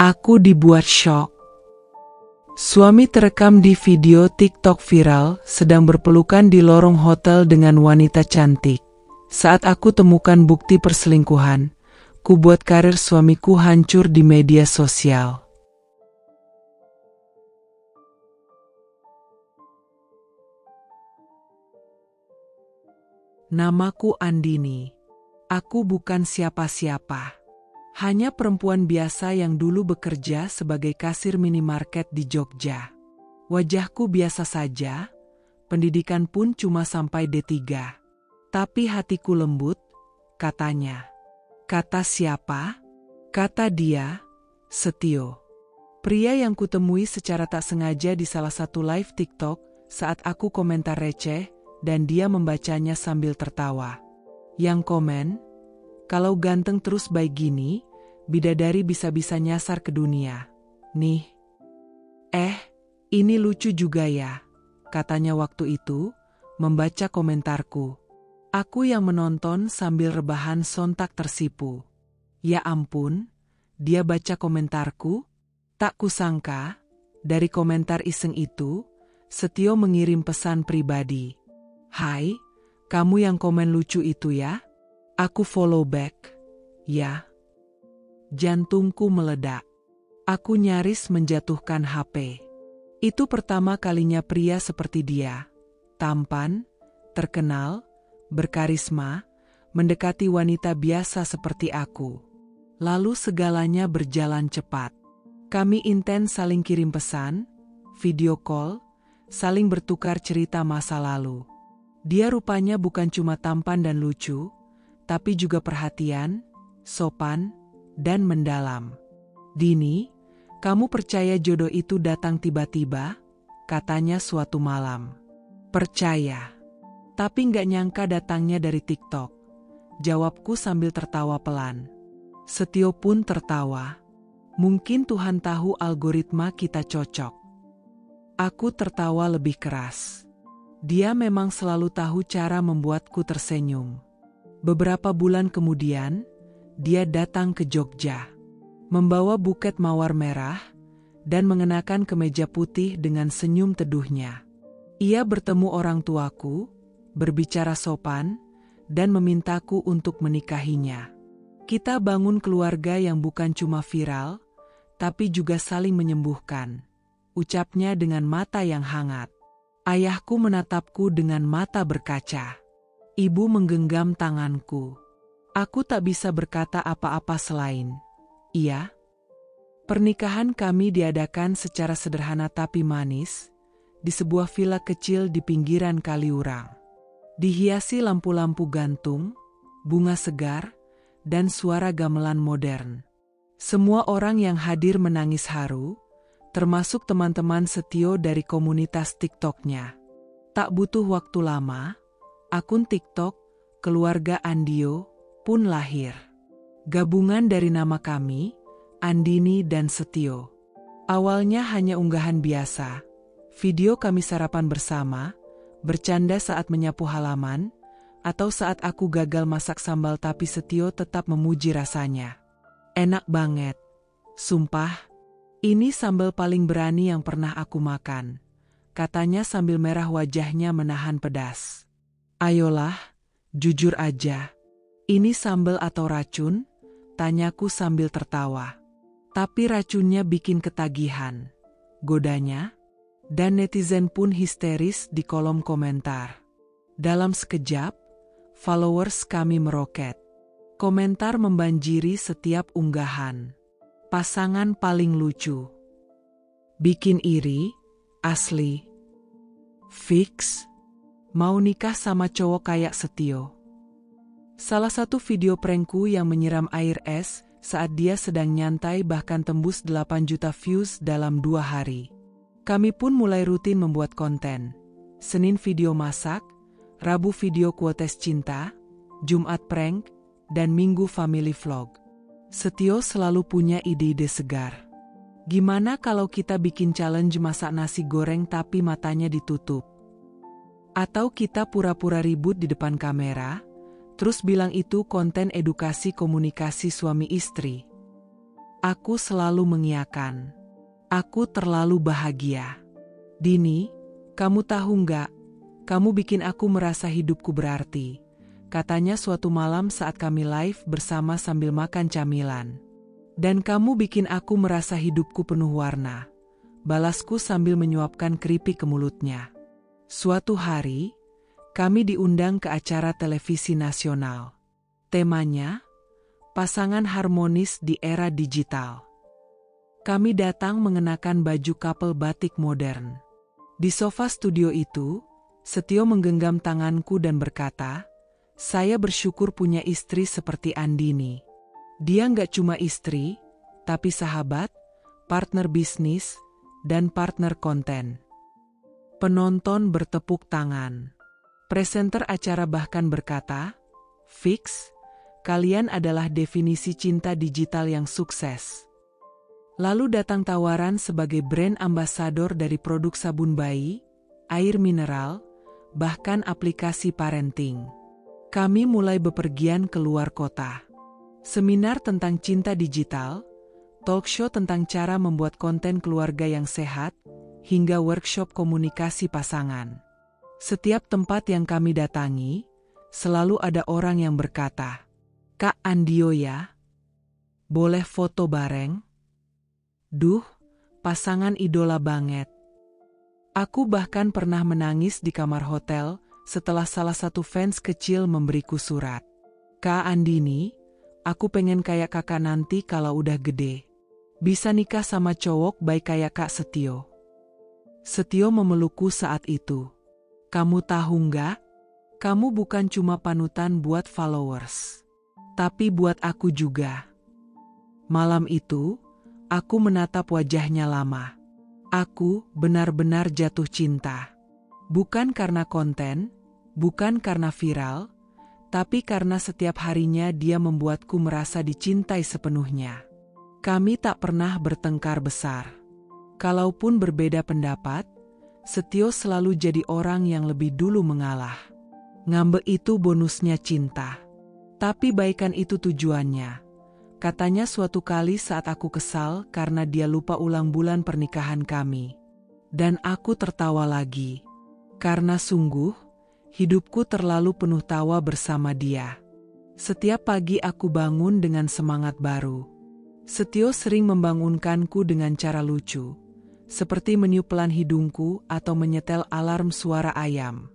Aku dibuat syok. Suami terekam di video TikTok viral sedang berpelukan di lorong hotel dengan wanita cantik. Saat aku temukan bukti perselingkuhan, ku buat karir suamiku hancur di media sosial. Namaku Andini. Aku bukan siapa-siapa. Hanya perempuan biasa yang dulu bekerja sebagai kasir minimarket di Jogja. Wajahku biasa saja, pendidikan pun cuma sampai D3. Tapi hatiku lembut, katanya. Kata siapa? Kata dia, Setio. Pria yang kutemui secara tak sengaja di salah satu live TikTok saat aku komentar receh dan dia membacanya sambil tertawa. Yang komen, kalau ganteng terus baik gini, bidadari bisa-bisa nyasar ke dunia. Nih. Ini lucu juga ya, katanya waktu itu, membaca komentarku. Aku yang menonton sambil rebahan sontak tersipu. Ya ampun, dia baca komentarku? Tak kusangka, dari komentar iseng itu, Setio mengirim pesan pribadi. Hai, kamu yang komen lucu itu ya? Aku follow back. Ya. Jantungku meledak. Aku nyaris menjatuhkan HP. Itu pertama kalinya pria seperti dia. Tampan, terkenal, berkarisma, mendekati wanita biasa seperti aku. Lalu segalanya berjalan cepat. Kami intens saling kirim pesan, video call, saling bertukar cerita masa lalu. Dia rupanya bukan cuma tampan dan lucu, tapi juga perhatian, sopan, dan mendalam. Dini, kamu percaya jodoh itu datang tiba-tiba? Katanya suatu malam. Percaya. Tapi nggak nyangka datangnya dari TikTok. Jawabku sambil tertawa pelan. Setio pun tertawa. Mungkin Tuhan tahu algoritma kita cocok. Aku tertawa lebih keras. Dia memang selalu tahu cara membuatku tersenyum. Beberapa bulan kemudian, dia datang ke Jogja. Membawa buket mawar merah dan mengenakan kemeja putih dengan senyum teduhnya. Ia bertemu orang tuaku, berbicara sopan, dan memintaku untuk menikahinya. Kita bangun keluarga yang bukan cuma viral, tapi juga saling menyembuhkan. Ucapnya dengan mata yang hangat. Ayahku menatapku dengan mata berkaca. Ibu menggenggam tanganku. Aku tak bisa berkata apa-apa selain, iya. Pernikahan kami diadakan secara sederhana tapi manis, di sebuah villa kecil di pinggiran Kaliurang. Dihiasi lampu-lampu gantung, bunga segar, dan suara gamelan modern. Semua orang yang hadir menangis haru, termasuk teman-teman Setio dari komunitas TikToknya. Tak butuh waktu lama, akun TikTok, keluarga Andio, pun lahir. Gabungan dari nama kami, Andini dan Setio. Awalnya hanya unggahan biasa, video kami sarapan bersama, bercanda saat menyapu halaman, atau saat aku gagal masak sambal tapi Setio tetap memuji rasanya. Enak banget. Sumpah, ini sambal paling berani yang pernah aku makan, katanya sambil merah wajahnya menahan pedas. Ayolah, jujur aja. Ini sambal atau racun? Tanyaku sambil tertawa. Tapi racunnya bikin ketagihan. Godanya. Dan netizen pun histeris di kolom komentar. Dalam sekejap, followers kami meroket. Komentar membanjiri setiap unggahan. Pasangan paling lucu. Bikin iri, asli. Fix. Mau nikah sama cowok kayak Setio. Salah satu video prankku yang menyiram air es saat dia sedang nyantai bahkan tembus 8 juta views dalam 2 hari. Kami pun mulai rutin membuat konten. Senin video masak, Rabu video quotes cinta, Jumat prank, dan Minggu family vlog. Setio selalu punya ide-ide segar. Gimana kalau kita bikin challenge masak nasi goreng tapi matanya ditutup? Atau kita pura-pura ribut di depan kamera, terus bilang itu konten edukasi komunikasi suami istri. Aku selalu mengiyakan. Aku terlalu bahagia. Dini, kamu tahu nggak? Kamu bikin aku merasa hidupku berarti. Katanya suatu malam saat kami live bersama sambil makan camilan. Dan kamu bikin aku merasa hidupku penuh warna. Balasku sambil menyuapkan keripik ke mulutnya. Suatu hari, kami diundang ke acara televisi nasional. Temanya, pasangan harmonis di era digital. Kami datang mengenakan baju couple batik modern. Di sofa studio itu, Setio menggenggam tanganku dan berkata, "Saya bersyukur punya istri seperti Andini. Dia nggak cuma istri, tapi sahabat, partner bisnis, dan partner konten." Penonton bertepuk tangan. Presenter acara bahkan berkata, "Fix, kalian adalah definisi cinta digital yang sukses." Lalu datang tawaran sebagai brand ambasador dari produk sabun bayi, air mineral, bahkan aplikasi parenting. Kami mulai bepergian ke luar kota. Seminar tentang cinta digital, talk show tentang cara membuat konten keluarga yang sehat, hingga workshop komunikasi pasangan. Setiap tempat yang kami datangi, selalu ada orang yang berkata, "Kak Andio ya? Boleh foto bareng? Duh, pasangan idola banget." Aku bahkan pernah menangis di kamar hotel setelah salah satu fans kecil memberiku surat. "Kak Andini, aku pengen kayak kakak nanti kalau udah gede. Bisa nikah sama cowok baik kayak Kak Setio." Setio memelukku saat itu. "Kamu tahu nggak? Kamu bukan cuma panutan buat followers, tapi buat aku juga." Malam itu, aku menatap wajahnya lama. Aku benar-benar jatuh cinta. Bukan karena konten, bukan karena viral, tapi karena setiap harinya dia membuatku merasa dicintai sepenuhnya. Kami tak pernah bertengkar besar. Kalaupun berbeda pendapat, Setio selalu jadi orang yang lebih dulu mengalah. Ngambek itu bonusnya cinta. Tapi baikan itu tujuannya. Katanya suatu kali saat aku kesal karena dia lupa ulang bulan pernikahan kami. Dan aku tertawa lagi. Karena sungguh, hidupku terlalu penuh tawa bersama dia. Setiap pagi aku bangun dengan semangat baru. Setio sering membangunkanku dengan cara lucu, seperti meniup pelan hidungku atau menyetel alarm suara ayam.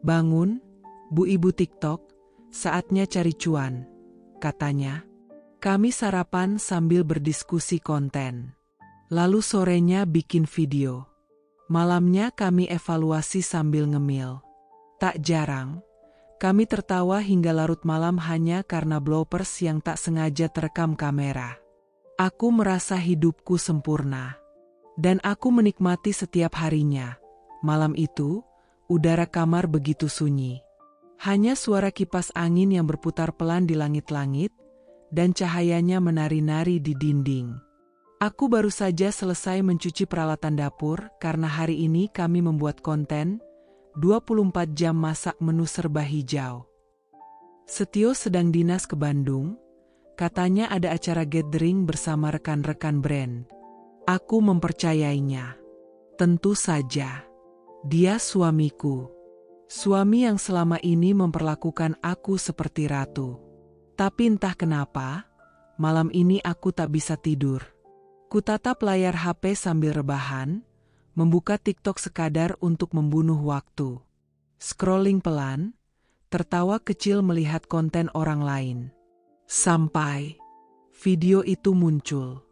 "Bangun, Bu Ibu TikTok, saatnya cari cuan," katanya. Kami sarapan sambil berdiskusi konten. Lalu sorenya bikin video. Malamnya kami evaluasi sambil ngemil. Tak jarang, kami tertawa hingga larut malam hanya karena bloopers yang tak sengaja terekam kamera. Aku merasa hidupku sempurna. Dan aku menikmati setiap harinya. Malam itu, udara kamar begitu sunyi. Hanya suara kipas angin yang berputar pelan di langit-langit, dan cahayanya menari-nari di dinding. Aku baru saja selesai mencuci peralatan dapur karena hari ini kami membuat konten 24 jam masak menu serba hijau. Setio sedang dinas ke Bandung, katanya ada acara gathering bersama rekan-rekan brand. Aku mempercayainya. Tentu saja. Dia suamiku. Suami yang selama ini memperlakukan aku seperti ratu. Tapi entah kenapa, malam ini aku tak bisa tidur. Kutatap layar HP sambil rebahan, membuka TikTok sekadar untuk membunuh waktu. Scrolling pelan, tertawa kecil melihat konten orang lain. Sampai video itu muncul.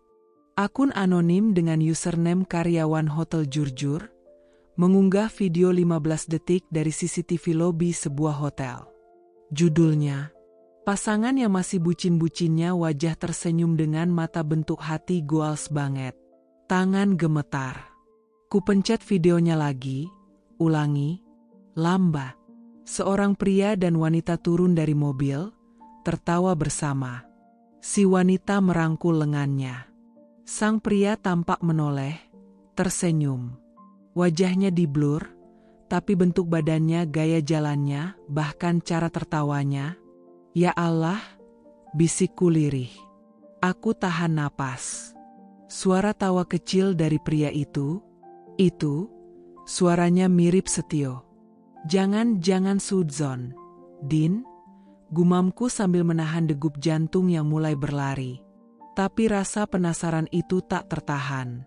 Akun anonim dengan username karyawan Hotel Jurjur mengunggah video 15 detik dari CCTV lobi sebuah hotel. Judulnya, pasangan yang masih bucin-bucinnya wajah tersenyum dengan mata bentuk hati goals banget. Tangan gemetar. Ku pencet videonya lagi, ulangi, lambat. Seorang pria dan wanita turun dari mobil, tertawa bersama. Si wanita merangkul lengannya. Sang pria tampak menoleh, tersenyum. Wajahnya diblur, tapi bentuk badannya, gaya jalannya, bahkan cara tertawanya. "Ya Allah," bisikku lirih. Aku tahan napas. Suara tawa kecil dari pria itu, suaranya mirip Setio. Jangan sudzon, Din, gumamku sambil menahan degup jantung yang mulai berlari. Tapi rasa penasaran itu tak tertahan.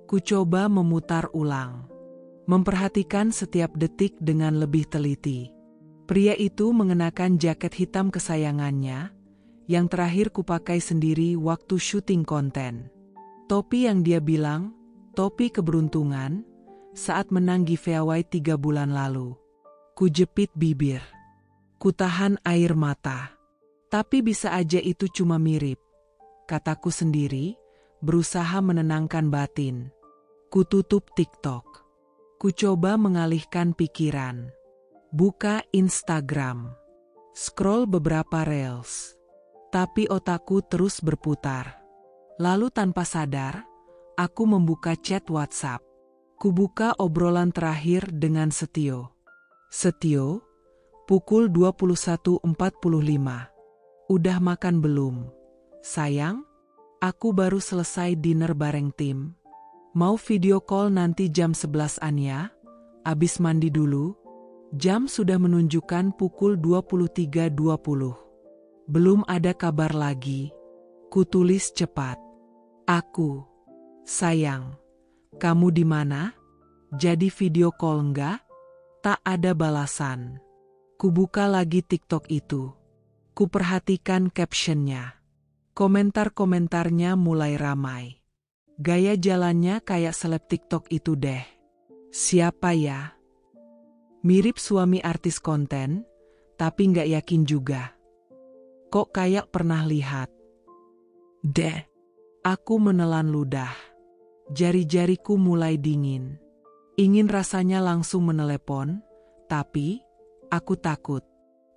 Ku coba memutar ulang, memperhatikan setiap detik dengan lebih teliti. Pria itu mengenakan jaket hitam kesayangannya, yang terakhir kupakai sendiri waktu syuting konten. Topi yang dia bilang, topi keberuntungan, saat menang giveaway 3 bulan lalu. Ku jepit bibir. Ku tahan air mata. Tapi bisa aja itu cuma mirip, kataku sendiri, berusaha menenangkan batin. Ku tutup TikTok. Ku coba mengalihkan pikiran. Buka Instagram. Scroll beberapa reels. Tapi otakku terus berputar. Lalu tanpa sadar, aku membuka chat WhatsApp. Kubuka obrolan terakhir dengan Setio. Setio, pukul 21.45. Udah makan belum? Sayang, aku baru selesai dinner bareng tim. Mau video call nanti jam 11-an ya? Abis mandi dulu. Jam sudah menunjukkan pukul 23.20. Belum ada kabar lagi. Kutulis cepat. Aku. Sayang. Kamu di mana? Jadi video call enggak? Tak ada balasan. Kubuka lagi TikTok itu. Kuperhatikan captionnya. Komentar-komentarnya mulai ramai. Gaya jalannya kayak seleb TikTok itu deh. Siapa ya? Mirip suami artis konten, tapi nggak yakin juga. Kok kayak pernah lihat? Deh, aku menelan ludah. Jari-jariku mulai dingin. Ingin rasanya langsung menelepon, tapi aku takut.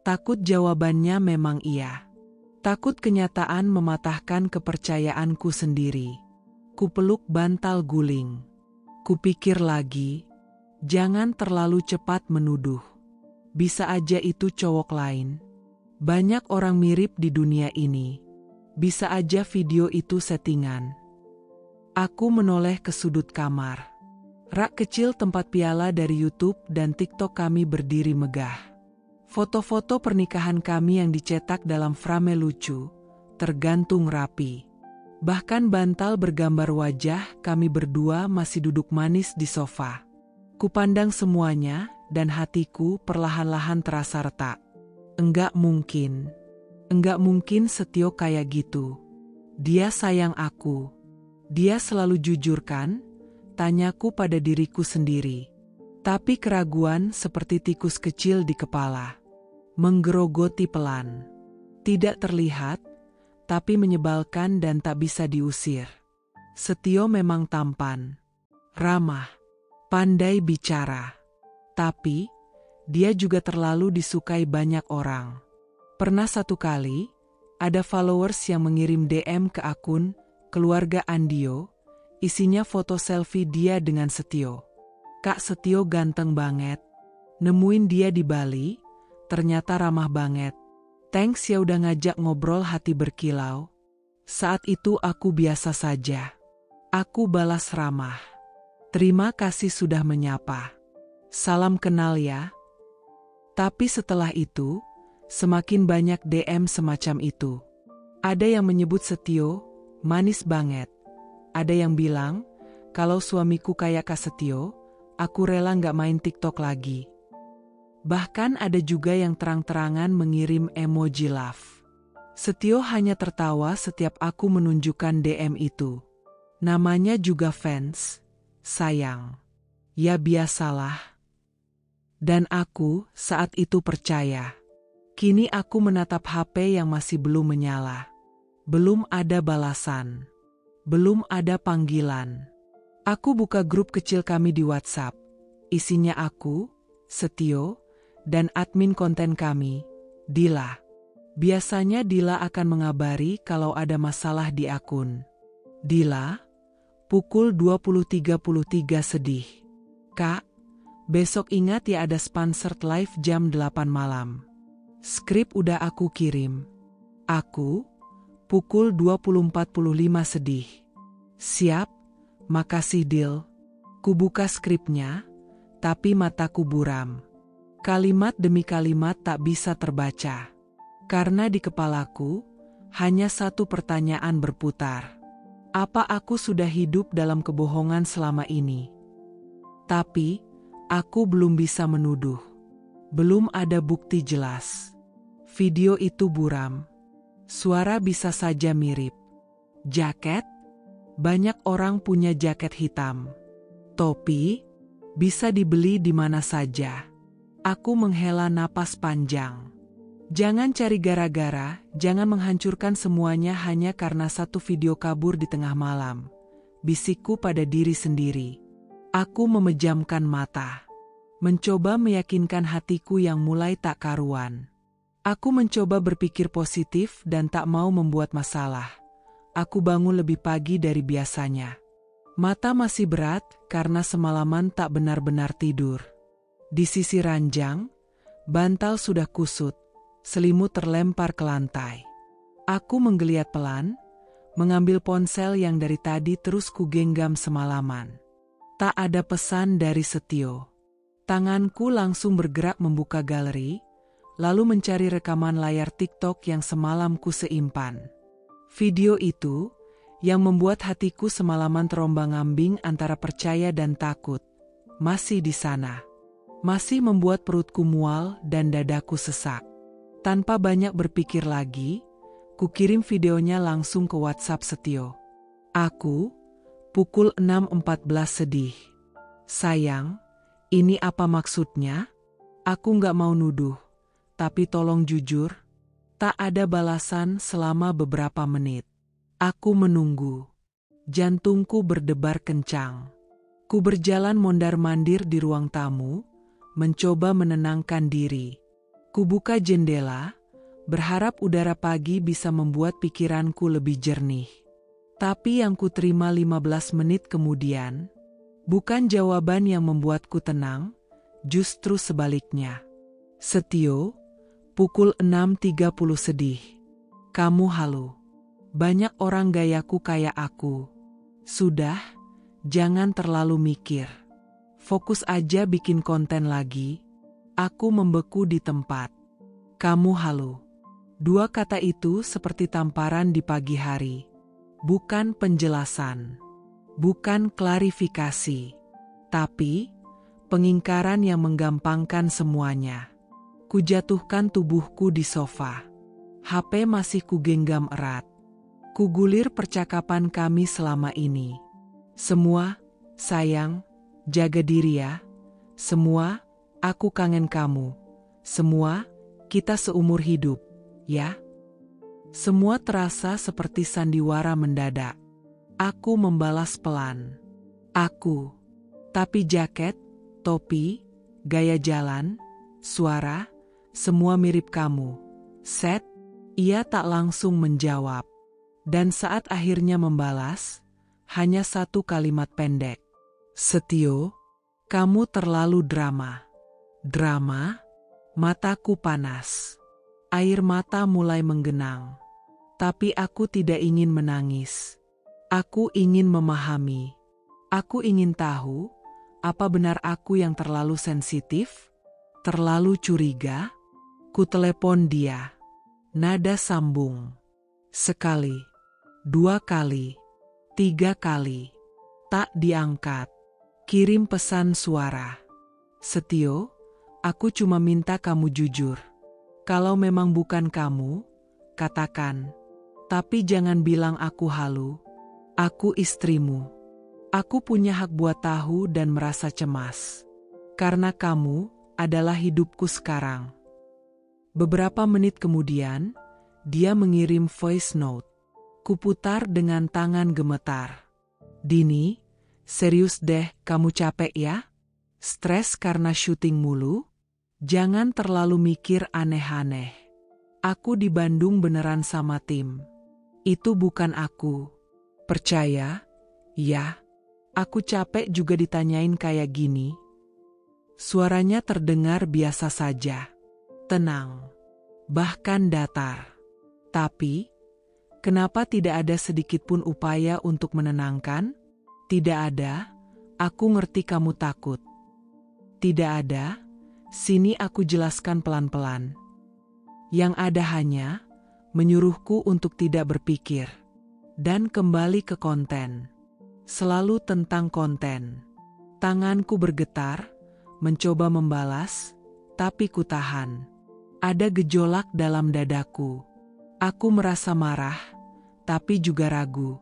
Takut jawabannya memang iya. Takut kenyataan mematahkan kepercayaanku sendiri. Kupeluk bantal guling. Kupikir lagi, jangan terlalu cepat menuduh. Bisa aja itu cowok lain. Banyak orang mirip di dunia ini. Bisa aja video itu settingan. Aku menoleh ke sudut kamar. Rak kecil tempat piala dari YouTube dan TikTok kami berdiri megah. Foto-foto pernikahan kami yang dicetak dalam frame lucu, tergantung rapi. Bahkan bantal bergambar wajah kami berdua masih duduk manis di sofa. Kupandang semuanya dan hatiku perlahan-lahan terasa retak. Enggak mungkin Setio kayak gitu. Dia sayang aku. Dia selalu jujur kan? Tanyaku pada diriku sendiri. Tapi keraguan seperti tikus kecil di kepala. Menggerogoti pelan. Tidak terlihat, tapi menyebalkan dan tak bisa diusir. Setio memang tampan, ramah, pandai bicara. Tapi dia juga terlalu disukai banyak orang. Pernah satu kali, ada followers yang mengirim DM ke akun keluarga Andio, isinya foto selfie dia dengan Setio. Kak Setio ganteng banget. Nemuin dia di Bali, ternyata ramah banget. Thanks ya udah ngajak ngobrol, hati berkilau. Saat itu aku biasa saja. Aku balas ramah. Terima kasih sudah menyapa. Salam kenal ya. Tapi setelah itu, semakin banyak DM semacam itu. Ada yang menyebut Setio, manis banget. Ada yang bilang, kalau suamiku kayak Kak Setio, aku rela nggak main TikTok lagi. Bahkan ada juga yang terang-terangan mengirim emoji love. Setio hanya tertawa setiap aku menunjukkan DM itu. Namanya juga fans. Sayang. Ya biasalah. Dan aku saat itu percaya. Kini aku menatap HP yang masih belum menyala. Belum ada balasan. Belum ada panggilan. Aku buka grup kecil kami di WhatsApp. Isinya aku, Setio, dan admin konten kami, Dila. Biasanya Dila akan mengabari kalau ada masalah di akun. Dila, pukul 20.33 sedih. Kak, besok ingat ya ada sponsored live jam 8 malam. Skrip udah aku kirim. Aku, Pukul 20.45 sedih. Siap, makasih Dil. Kubuka skripnya, tapi mataku buram. Kalimat demi kalimat tak bisa terbaca. Karena di kepalaku, hanya satu pertanyaan berputar. Apa aku sudah hidup dalam kebohongan selama ini? Tapi, aku belum bisa menuduh. Belum ada bukti jelas. Video itu buram. Suara bisa saja mirip. Jaket? Banyak orang punya jaket hitam. Topi? Bisa dibeli di mana saja. Aku menghela napas panjang. Jangan cari gara-gara, jangan menghancurkan semuanya hanya karena satu video kabur di tengah malam. Bisikku pada diri sendiri. Aku memejamkan mata. Mencoba meyakinkan hatiku yang mulai tak karuan. Aku mencoba berpikir positif dan tak mau membuat masalah. Aku bangun lebih pagi dari biasanya. Mata masih berat karena semalaman tak benar-benar tidur. Di sisi ranjang, bantal sudah kusut, selimut terlempar ke lantai. Aku menggeliat pelan, mengambil ponsel yang dari tadi terus kugenggam semalaman. Tak ada pesan dari Setio. Tanganku langsung bergerak membuka galeri, lalu mencari rekaman layar TikTok yang semalam ku seimpan. Video itu, yang membuat hatiku semalaman terombang-ambing antara percaya dan takut, masih di sana. Masih membuat perutku mual dan dadaku sesak. Tanpa banyak berpikir lagi, kukirim videonya langsung ke WhatsApp Setio. Aku, pukul 6.14 sedih. Sayang, ini apa maksudnya? Aku nggak mau nuduh, tapi tolong jujur. Tak ada balasan selama beberapa menit. Aku menunggu. Jantungku berdebar kencang. Ku berjalan mondar-mandir di ruang tamu, mencoba menenangkan diri. Kubuka jendela, berharap udara pagi bisa membuat pikiranku lebih jernih. Tapi yang kuterima 15 menit kemudian, bukan jawaban yang membuatku tenang, justru sebaliknya. Setio, pukul 6.30 sedih. Kamu halu. Banyak orang gayaku kayak aku. Sudah, jangan terlalu mikir. Fokus aja bikin konten lagi. Aku membeku di tempat. Kamu halu. Dua kata itu seperti tamparan di pagi hari. Bukan penjelasan. Bukan klarifikasi. Tapi, pengingkaran yang menggampangkan semuanya. Kujatuhkan tubuhku di sofa. HP masih kugenggam erat. Kugulir percakapan kami selama ini. Semua, sayang, jaga diri ya. Semua, aku kangen kamu. Semua, kita seumur hidup, ya. Semua terasa seperti sandiwara mendadak. Aku membalas pelan. Aku. Tapi jaket, topi, gaya jalan, suara, semua mirip kamu. Set, ia tak langsung menjawab. Dan saat akhirnya membalas, hanya satu kalimat pendek. Setio, kamu terlalu drama. Drama? Mataku panas. Air mata mulai menggenang. Tapi aku tidak ingin menangis. Aku ingin memahami. Aku ingin tahu, apa benar aku yang terlalu sensitif? Terlalu curiga? Kutelepon dia. Nada sambung. Sekali. 2 kali, 3 kali, tak diangkat. Kirim pesan suara. Setio, aku cuma minta kamu jujur. Kalau memang bukan kamu, katakan. Tapi jangan bilang aku halu. Aku istrimu. Aku punya hak buat tahu dan merasa cemas. Karena kamu adalah hidupku sekarang. Beberapa menit kemudian, dia mengirim voice note. Kuputar dengan tangan gemetar. Dini, serius deh, kamu capek ya? Stres karena syuting mulu? Jangan terlalu mikir aneh-aneh. Aku di Bandung beneran sama tim. Itu bukan aku. Percaya? Ya. Aku capek juga ditanyain kayak gini. Suaranya terdengar biasa saja. Tenang. Bahkan datar. Tapi, Kenapa tidak ada sedikit pun upaya untuk menenangkan? Tidak ada, aku ngerti kamu takut. Tidak ada, sini aku jelaskan pelan-pelan. Yang ada hanya menyuruhku untuk tidak berpikir dan kembali ke konten. Selalu tentang konten. Tanganku bergetar, mencoba membalas, tapi kutahan. Ada gejolak dalam dadaku. Aku merasa marah, tapi juga ragu.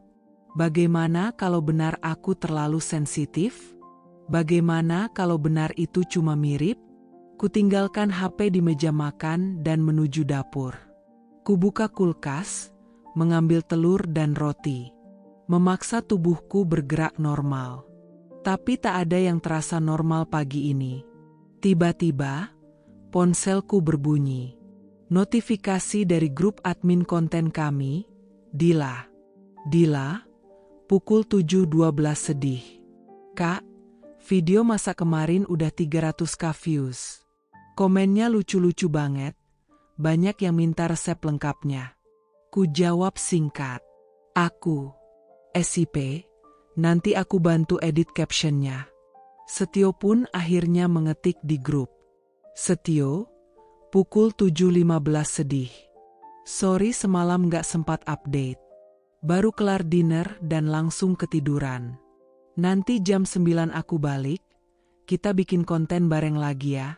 Bagaimana kalau benar aku terlalu sensitif? Bagaimana kalau benar itu cuma mirip? Kutinggalkan HP di meja makan dan menuju dapur. Kubuka kulkas, mengambil telur dan roti. Memaksa tubuhku bergerak normal. Tapi tak ada yang terasa normal pagi ini. Tiba-tiba, ponselku berbunyi. Notifikasi dari grup admin konten kami, Dila. Dila, pukul 7.12 sedih. Kak, video masa kemarin udah 300k views. Komennya lucu-lucu banget, banyak yang minta resep lengkapnya. Ku jawab singkat. Aku. SIP, nanti aku bantu edit captionnya. Setio pun akhirnya mengetik di grup. Setio, pukul 7.15 sedih. Sorry semalam gak sempat update. Baru kelar dinner dan langsung ketiduran. Nanti jam 9 aku balik, kita bikin konten bareng lagi ya.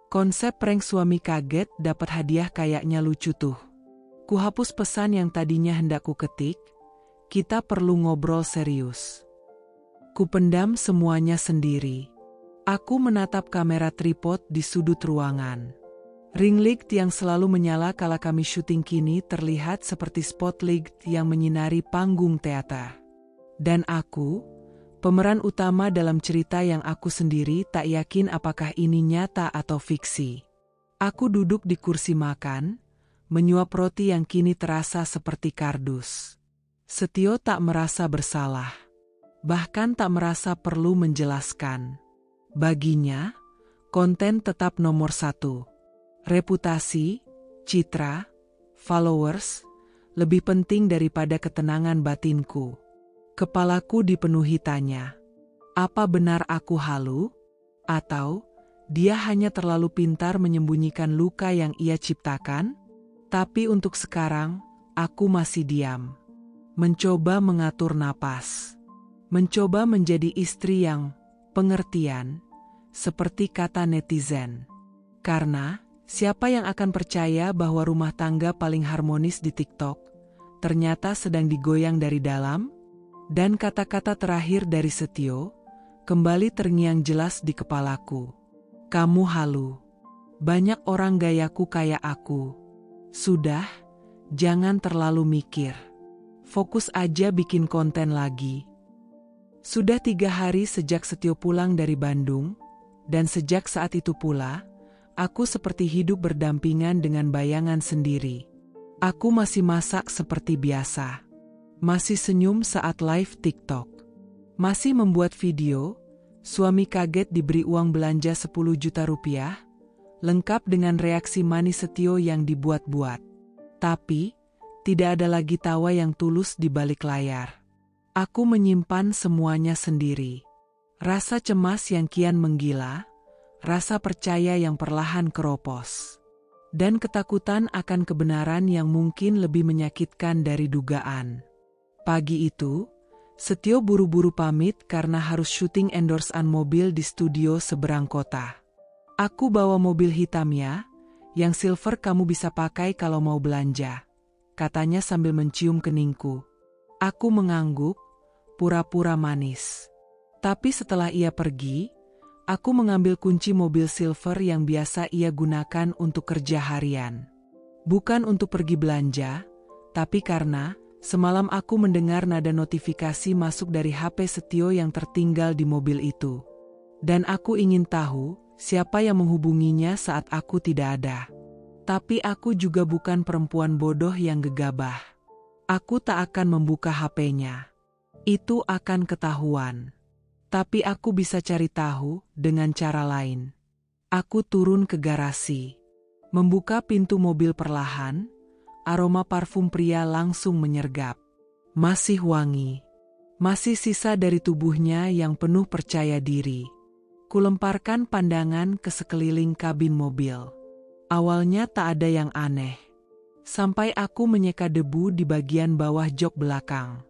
Konsep prank suami kaget dapat hadiah kayaknya lucu tuh. Kuhapus pesan yang tadinya hendak ku ketik. Kita perlu ngobrol serius. Kupendam semuanya sendiri. Aku menatap kamera tripod di sudut ruangan. Ring light yang selalu menyala kala kami syuting kini terlihat seperti spotlight yang menyinari panggung teater. Dan aku, pemeran utama dalam cerita yang aku sendiri tak yakin apakah ini nyata atau fiksi. Aku duduk di kursi makan, menyuap roti yang kini terasa seperti kardus. Setio tak merasa bersalah, bahkan tak merasa perlu menjelaskan. Baginya, konten tetap nomor 1. Reputasi, citra, followers, lebih penting daripada ketenangan batinku. Kepalaku dipenuhi tanya. Apa benar aku halu? Atau, dia hanya terlalu pintar menyembunyikan luka yang ia ciptakan? Tapi untuk sekarang, aku masih diam. Mencoba mengatur napas. Mencoba menjadi istri yang pengertian, seperti kata netizen. Karena, siapa yang akan percaya bahwa rumah tangga paling harmonis di TikTok, ternyata sedang digoyang dari dalam? Dan kata-kata terakhir dari Setio, kembali terngiang jelas di kepalaku. Kamu halu. Banyak orang gayaku kayak aku. Sudah, jangan terlalu mikir. Fokus aja bikin konten lagi. Sudah 3 hari sejak Setio pulang dari Bandung, dan sejak saat itu pula, aku seperti hidup berdampingan dengan bayangan sendiri. Aku masih masak seperti biasa. Masih senyum saat live TikTok. Masih membuat video, suami kaget diberi uang belanja 10 juta rupiah, lengkap dengan reaksi manis Setio yang dibuat-buat. Tapi, tidak ada lagi tawa yang tulus di balik layar. Aku menyimpan semuanya sendiri. Rasa cemas yang kian menggila, rasa percaya yang perlahan keropos, dan ketakutan akan kebenaran yang mungkin lebih menyakitkan dari dugaan. Pagi itu, Setio buru-buru pamit karena harus syuting endorsean mobil di studio seberang kota. Aku bawa mobil hitamnya, yang silver kamu bisa pakai kalau mau belanja, katanya sambil mencium keningku. Aku mengangguk, pura-pura manis. Tapi setelah ia pergi, aku mengambil kunci mobil silver yang biasa ia gunakan untuk kerja harian. Bukan untuk pergi belanja, tapi karena semalam aku mendengar nada notifikasi masuk dari HP Setio yang tertinggal di mobil itu. Dan aku ingin tahu siapa yang menghubunginya saat aku tidak ada. Tapi aku juga bukan perempuan bodoh yang gegabah. Aku tak akan membuka HP-nya. Itu akan ketahuan. Tapi aku bisa cari tahu dengan cara lain. Aku turun ke garasi. Membuka pintu mobil perlahan, aroma parfum pria langsung menyergap. Masih wangi. Masih sisa dari tubuhnya yang penuh percaya diri. Kulemparkan pandangan ke sekeliling kabin mobil. Awalnya tak ada yang aneh. Sampai aku menyeka debu di bagian bawah jok belakang.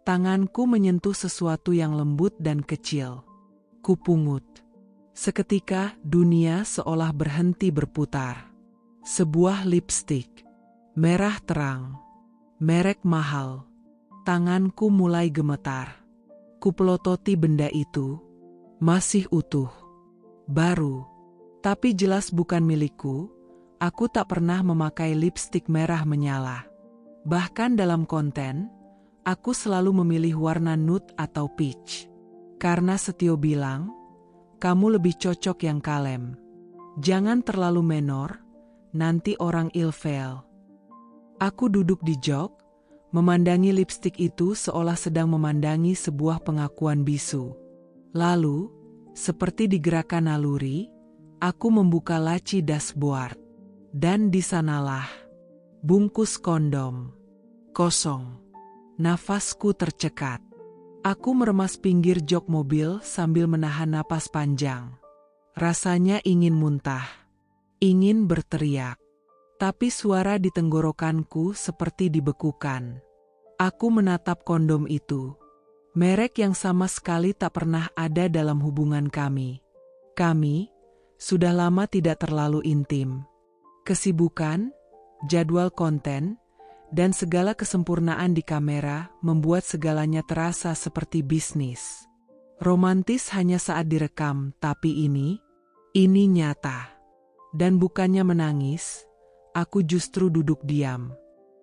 Tanganku menyentuh sesuatu yang lembut dan kecil. Kupungut. Seketika dunia seolah berhenti berputar. Sebuah lipstik. Merah terang. Merek mahal. Tanganku mulai gemetar. Kupelototi benda itu. Masih utuh. Baru. Tapi jelas bukan milikku. Aku tak pernah memakai lipstik merah menyala. Bahkan dalam konten, aku selalu memilih warna nude atau peach. Karena Setio bilang, kamu lebih cocok yang kalem. Jangan terlalu menor, nanti orang ilfeel. Aku duduk di jok, memandangi lipstik itu seolah sedang memandangi sebuah pengakuan bisu. Lalu, seperti digerakkan naluri, aku membuka laci dashboard. Dan di sanalah, bungkus kondom. Kosong. Nafasku tercekat. Aku meremas pinggir jok mobil sambil menahan napas panjang. Rasanya ingin muntah. Ingin berteriak. Tapi suara di tenggorokanku seperti dibekukan. Aku menatap kondom itu. Merek yang sama sekali tak pernah ada dalam hubungan kami. Kami sudah lama tidak terlalu intim. Kesibukan, jadwal konten, dan segala kesempurnaan di kamera membuat segalanya terasa seperti bisnis. Romantis hanya saat direkam, tapi ini nyata. Dan bukannya menangis, aku justru duduk diam,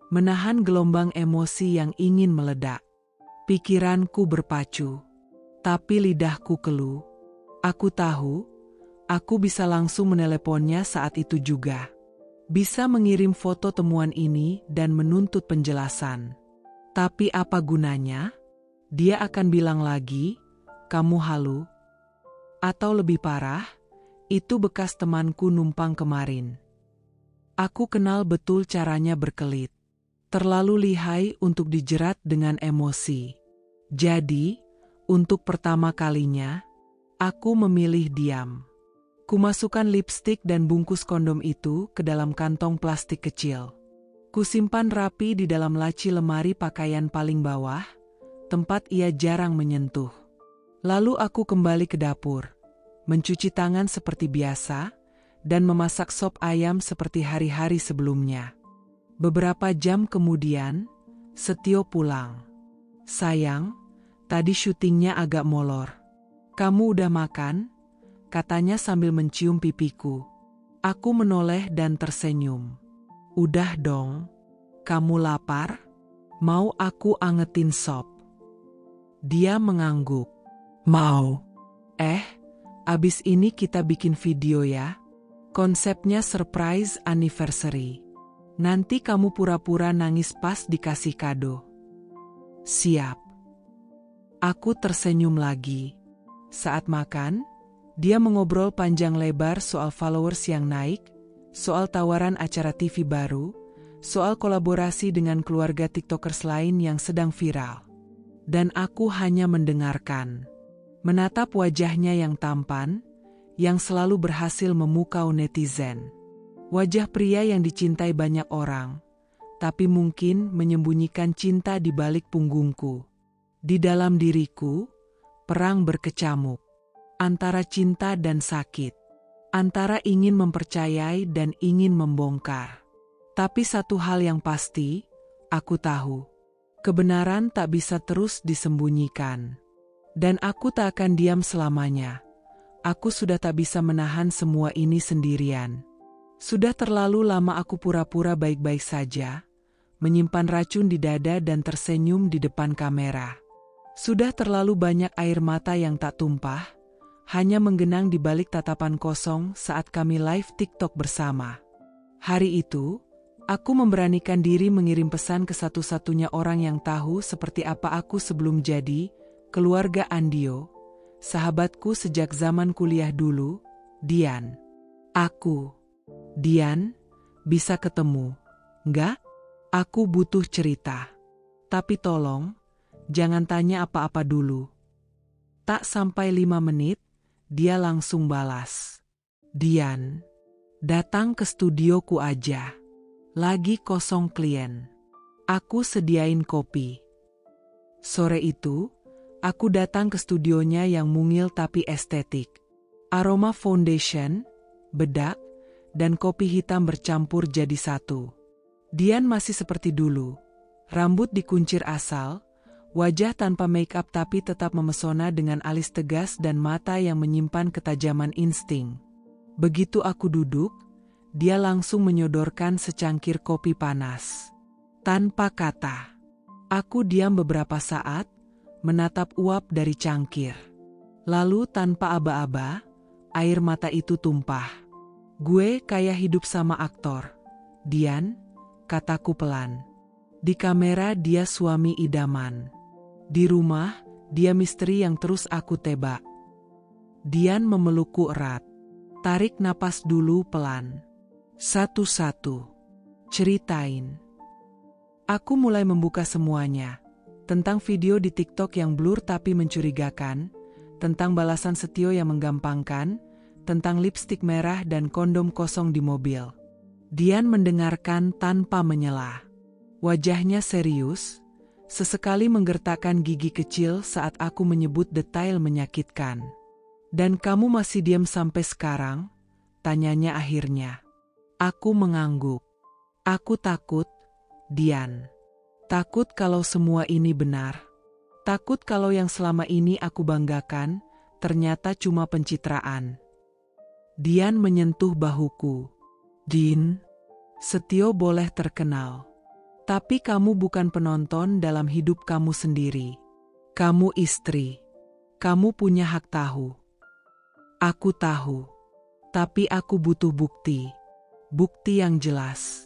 menahan gelombang emosi yang ingin meledak. Pikiranku berpacu, tapi lidahku keluh. Aku tahu, aku bisa langsung meneleponnya saat itu juga. Bisa mengirim foto temuan ini dan menuntut penjelasan. Tapi apa gunanya? Dia akan bilang lagi, kamu halu. Atau lebih parah, itu bekas temanku numpang kemarin. Aku kenal betul caranya berkelit. Terlalu lihai untuk dijerat dengan emosi. Jadi, untuk pertama kalinya, aku memilih diam. Kumasukkan lipstik dan bungkus kondom itu ke dalam kantong plastik kecil. Kusimpan rapi di dalam laci lemari pakaian paling bawah, tempat ia jarang menyentuh. Lalu aku kembali ke dapur, mencuci tangan seperti biasa, dan memasak sop ayam seperti hari-hari sebelumnya. Beberapa jam kemudian, Setio pulang. Sayang, tadi syutingnya agak molor. Kamu udah makan? Katanya sambil mencium pipiku. Aku menoleh dan tersenyum. Udah dong. Kamu lapar? Mau aku angetin sop? Dia mengangguk. Mau. Abis ini kita bikin video ya. Konsepnya surprise anniversary. Nanti kamu pura-pura nangis pas dikasih kado. Siap. Aku tersenyum lagi. Saat makan, dia mengobrol panjang lebar soal followers yang naik, soal tawaran acara TV baru, soal kolaborasi dengan keluarga TikTokers lain yang sedang viral. Dan aku hanya mendengarkan. Menatap wajahnya yang tampan, yang selalu berhasil memukau netizen. Wajah pria yang dicintai banyak orang, tapi mungkin menyembunyikan cinta di balik punggungku. Di dalam diriku, perang berkecamuk. Antara cinta dan sakit. Antara ingin mempercayai dan ingin membongkar. Tapi satu hal yang pasti, aku tahu. Kebenaran tak bisa terus disembunyikan. Dan aku tak akan diam selamanya. Aku sudah tak bisa menahan semua ini sendirian. Sudah terlalu lama aku pura-pura baik-baik saja, menyimpan racun di dada dan tersenyum di depan kamera. Sudah terlalu banyak air mata yang tak tumpah, hanya menggenang di balik tatapan kosong saat kami live TikTok bersama. Hari itu, aku memberanikan diri mengirim pesan ke satu-satunya orang yang tahu seperti apa aku sebelum jadi, keluarga Andio, sahabatku sejak zaman kuliah dulu, Dian. Dian, bisa ketemu, nggak? Aku butuh cerita. Tapi tolong, jangan tanya apa-apa dulu. Tak sampai 5 menit, dia langsung balas. Dian, datang ke studioku aja. Lagi kosong klien. Aku sediain kopi. Sore itu, aku datang ke studionya yang mungil tapi estetik. Aroma foundation, bedak, dan kopi hitam bercampur jadi satu. Dian masih seperti dulu. Rambut dikuncir asal, wajah tanpa make up tapi tetap memesona dengan alis tegas dan mata yang menyimpan ketajaman insting. Begitu aku duduk, dia langsung menyodorkan secangkir kopi panas. Tanpa kata, aku diam beberapa saat, menatap uap dari cangkir. Lalu tanpa aba-aba, air mata itu tumpah. Gue kayak hidup sama aktor. Dian, kataku pelan. Di kamera dia suami idaman. Di rumah, dia misteri yang terus aku tebak. Dian memelukku erat. Tarik napas dulu pelan. Satu-satu. Ceritain. Aku mulai membuka semuanya. Tentang video di TikTok yang blur tapi mencurigakan. Tentang balasan Setio yang menggampangkan. Tentang lipstik merah dan kondom kosong di mobil. Dian mendengarkan tanpa menyela. Wajahnya serius. Sesekali menggertakkan gigi kecil saat aku menyebut detail menyakitkan. Dan kamu masih diam sampai sekarang? Tanyanya akhirnya. Aku mengangguk. Aku takut, Dian. Takut kalau semua ini benar. Takut kalau yang selama ini aku banggakan, ternyata cuma pencitraan. Dian menyentuh bahuku. Din, Setio boleh terkenal. Tapi kamu bukan penonton dalam hidup kamu sendiri. Kamu istri. Kamu punya hak tahu. Aku tahu. Tapi aku butuh bukti. Bukti yang jelas.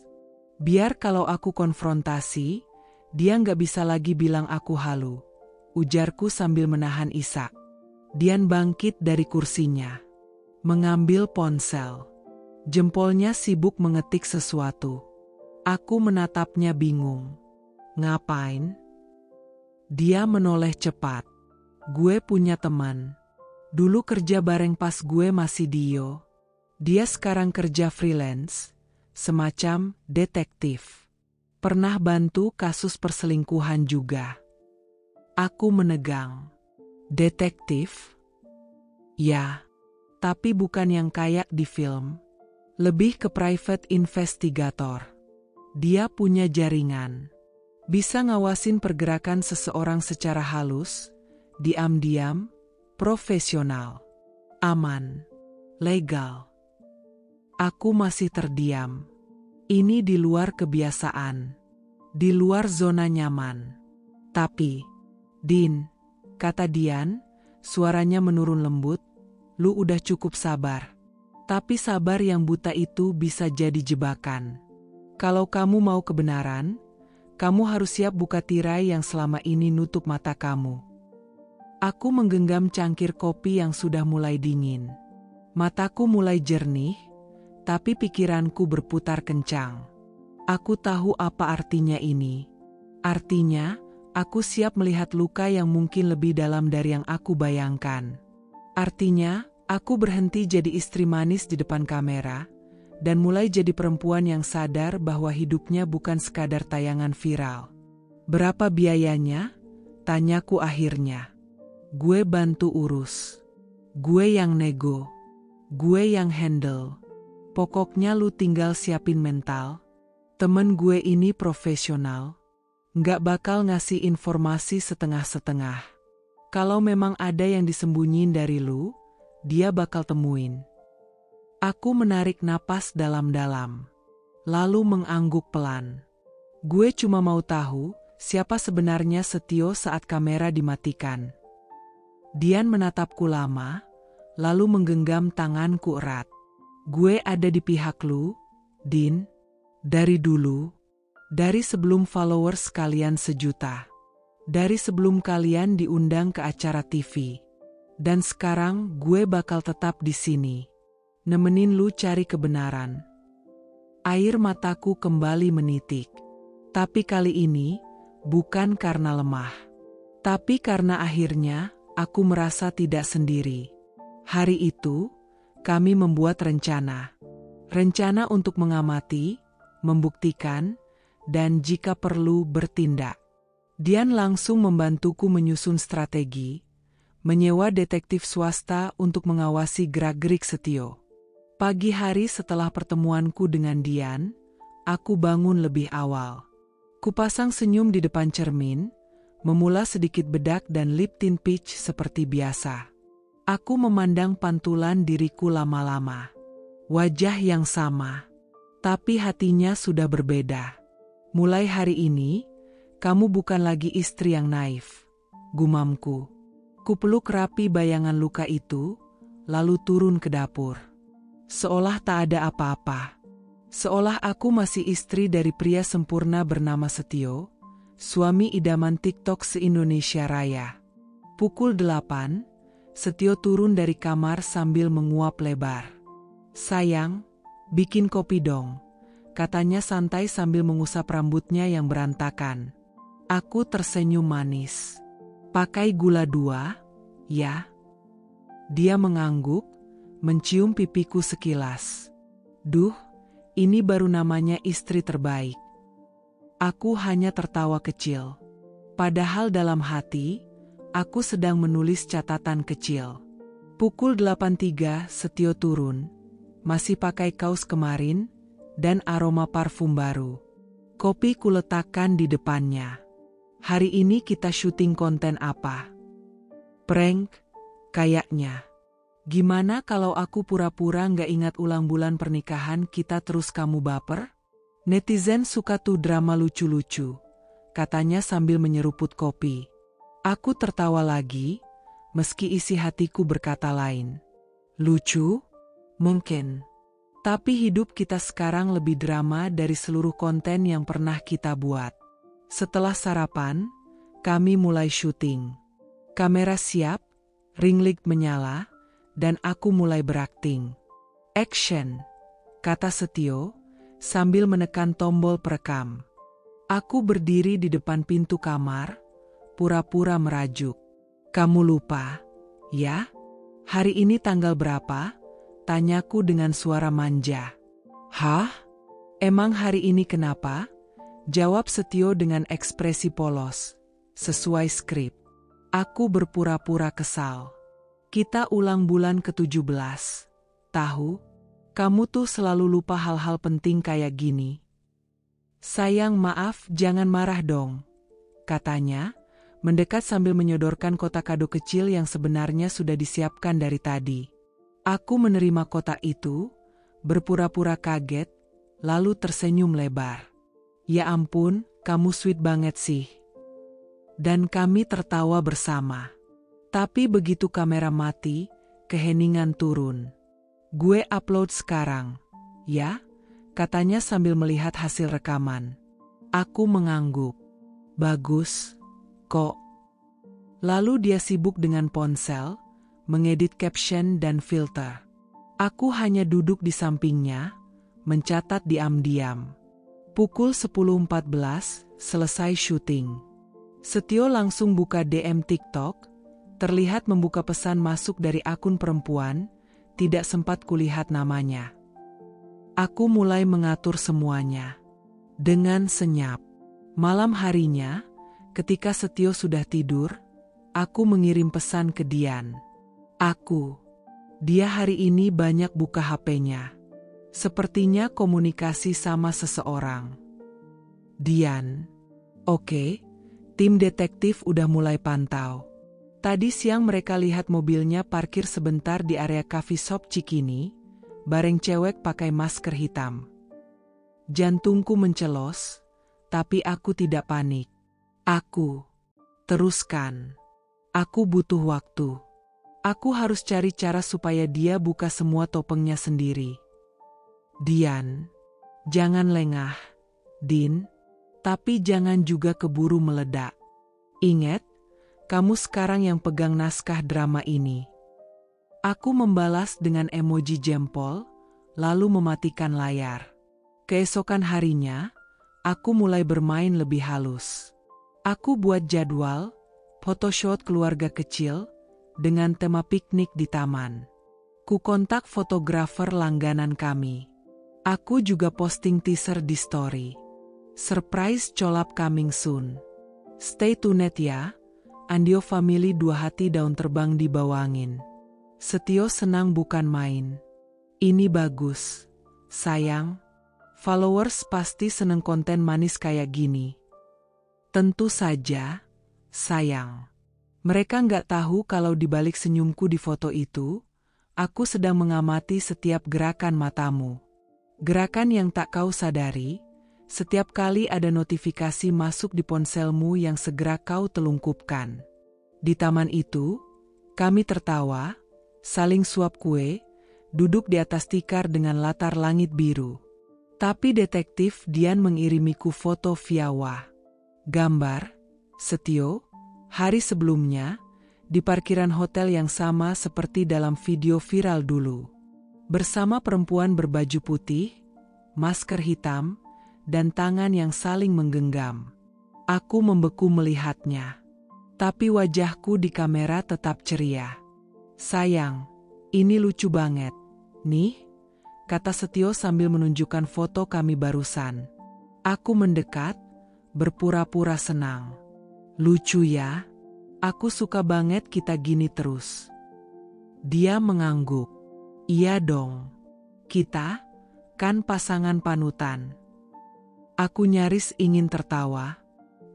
Biar kalau aku konfrontasi, dia nggak bisa lagi bilang aku halu. Ujarku sambil menahan isak. Dian bangkit dari kursinya. Mengambil ponsel. Jempolnya sibuk mengetik sesuatu. Aku menatapnya bingung. Ngapain? Dia menoleh cepat. Gue punya teman. Dulu kerja bareng pas gue masih Dio. Dia sekarang kerja freelance, semacam detektif. Pernah bantu kasus perselingkuhan juga. Aku menegang. Detektif? Ya, tapi bukan yang kayak di film. Lebih ke private investigator. Dia punya jaringan. Bisa ngawasin pergerakan seseorang secara halus, diam-diam, profesional, aman, legal. Aku masih terdiam. Ini di luar kebiasaan. Di luar zona nyaman. Tapi, Din, kata Dian, suaranya menurun lembut, lu udah cukup sabar. Tapi sabar yang buta itu bisa jadi jebakan. Kalau kamu mau kebenaran, kamu harus siap buka tirai yang selama ini nutup mata kamu. Aku menggenggam cangkir kopi yang sudah mulai dingin. Mataku mulai jernih, tapi pikiranku berputar kencang. Aku tahu apa artinya ini. Artinya, aku siap melihat luka yang mungkin lebih dalam dari yang aku bayangkan. Artinya, aku berhenti jadi istri manis di depan kamera, dan mulai jadi perempuan yang sadar bahwa hidupnya bukan sekadar tayangan viral. Berapa biayanya? Tanyaku akhirnya. Gue bantu urus. Gue yang nego. Gue yang handle. Pokoknya lu tinggal siapin mental. Temen gue ini profesional. Nggak bakal ngasih informasi setengah-setengah. Kalau memang ada yang disembunyiin dari lu, dia bakal temuin. Aku menarik napas dalam-dalam. Lalu mengangguk pelan. Gue cuma mau tahu siapa sebenarnya Setio saat kamera dimatikan. Dian menatapku lama, lalu menggenggam tanganku erat. Gue ada di pihak lu, Din. Dari dulu. Dari sebelum followers kalian 1 juta. Dari sebelum kalian diundang ke acara TV. Dan sekarang gue bakal tetap di sini. Nemenin lu cari kebenaran. Air mataku kembali menitik. Tapi kali ini, bukan karena lemah. Tapi karena akhirnya, aku merasa tidak sendiri. Hari itu, kami membuat rencana. Rencana untuk mengamati, membuktikan, dan jika perlu bertindak. Dian langsung membantuku menyusun strategi, menyewa detektif swasta untuk mengawasi gerak-gerik Setio. Pagi hari setelah pertemuanku dengan Dian, aku bangun lebih awal. Kupasang senyum di depan cermin, memula sedikit bedak dan lip tint peach seperti biasa. Aku memandang pantulan diriku lama-lama. Wajah yang sama, tapi hatinya sudah berbeda. Mulai hari ini, kamu bukan lagi istri yang naif, gumamku. Kupeluk rapi bayangan luka itu, lalu turun ke dapur. Seolah tak ada apa-apa. Seolah aku masih istri dari pria sempurna bernama Setio, suami idaman TikTok se-Indonesia Raya. Pukul 8, Setio turun dari kamar sambil menguap lebar. "Sayang, bikin kopi dong," katanya santai sambil mengusap rambutnya yang berantakan. Aku tersenyum manis. "Pakai gula 2, ya?" Dia mengangguk, mencium pipiku sekilas. "Duh, ini baru namanya istri terbaik." Aku hanya tertawa kecil. Padahal dalam hati, aku sedang menulis catatan kecil. Pukul 8.3 Setio turun, masih pakai kaos kemarin, dan aroma parfum baru. Kopi kuletakkan di depannya. "Hari ini kita syuting konten apa?" "Prank, kayaknya." "Gimana kalau aku pura-pura nggak ingat ulang bulan pernikahan kita terus kamu baper? Netizen suka tuh drama lucu-lucu," katanya sambil menyeruput kopi. Aku tertawa lagi, meski isi hatiku berkata lain. Lucu? Mungkin. Tapi hidup kita sekarang lebih drama dari seluruh konten yang pernah kita buat. Setelah sarapan, kami mulai syuting. Kamera siap, ring light menyala, dan aku mulai berakting. "Action," kata Setio, sambil menekan tombol perekam. Aku berdiri di depan pintu kamar, pura-pura merajuk. "Kamu lupa, ya? Hari ini tanggal berapa?" tanyaku dengan suara manja. "Hah? Emang hari ini kenapa?" jawab Setio dengan ekspresi polos, sesuai skrip. Aku berpura-pura kesal. "Kita ulang bulan ke-17. Tahu, kamu tuh selalu lupa hal-hal penting kayak gini." "Sayang, maaf, jangan marah dong," katanya, mendekat sambil menyodorkan kotak kado kecil yang sebenarnya sudah disiapkan dari tadi. Aku menerima kotak itu, berpura-pura kaget, lalu tersenyum lebar. "Ya ampun, kamu sweet banget sih." Dan kami tertawa bersama. Tapi begitu kamera mati, keheningan turun. "Gue upload sekarang, ya?" katanya sambil melihat hasil rekaman. Aku mengangguk. "Bagus, kok." Lalu dia sibuk dengan ponsel, mengedit caption dan filter. Aku hanya duduk di sampingnya, mencatat diam-diam. Pukul 10.14, selesai syuting. Setio langsung buka DM TikTok, terlihat membuka pesan masuk dari akun perempuan, tidak sempat kulihat namanya. Aku mulai mengatur semuanya. Dengan senyap. Malam harinya, ketika Setio sudah tidur, aku mengirim pesan ke Dian. Dia hari ini banyak buka HP-nya. Sepertinya komunikasi sama seseorang. Dian. "Oke, tim detektif udah mulai pantau. Tadi siang mereka lihat mobilnya parkir sebentar di area coffee shop Cikini, bareng cewek pakai masker hitam." Jantungku mencelos, tapi aku tidak panik. Teruskan. Aku butuh waktu. Aku harus cari cara supaya dia buka semua topengnya sendiri. Dian, jangan lengah, Din, tapi jangan juga keburu meledak. Ingat, kamu sekarang yang pegang naskah drama ini. Aku membalas dengan emoji jempol, lalu mematikan layar. Keesokan harinya, Aku mulai bermain lebih halus. Aku buat jadwal, photoshoot keluarga kecil, dengan tema piknik di taman. Ku kontak fotografer langganan kami. Aku juga posting teaser di story. Surprise collab coming soon. Stay tuned ya. Andio Family 2 hati daun terbang di bawah angin. Setio senang bukan main. Ini bagus. Sayang. Followers pasti seneng konten manis kayak gini. Tentu saja, sayang. Mereka nggak tahu kalau di balik senyumku di foto itu, aku sedang mengamati setiap gerakan matamu. Gerakan yang tak kau sadari, setiap kali ada notifikasi masuk di ponselmu yang segera kau telungkupkan. Di taman itu, kami tertawa, saling suap kue, duduk di atas tikar dengan latar langit biru. Tapi detektif Dian mengirimiku foto via WA. Gambar, Setio, hari sebelumnya, di parkiran hotel yang sama seperti dalam video viral dulu. Bersama perempuan berbaju putih, masker hitam, dan tangan yang saling menggenggam. Aku membeku melihatnya. Tapi wajahku di kamera tetap ceria. Sayang, ini lucu banget. Nih, kata Setio sambil menunjukkan foto kami barusan. Aku mendekat, berpura-pura senang. Lucu ya? Aku suka banget kita gini terus. Dia mengangguk. Iya dong. Kita, kan pasangan panutan. Aku nyaris ingin tertawa,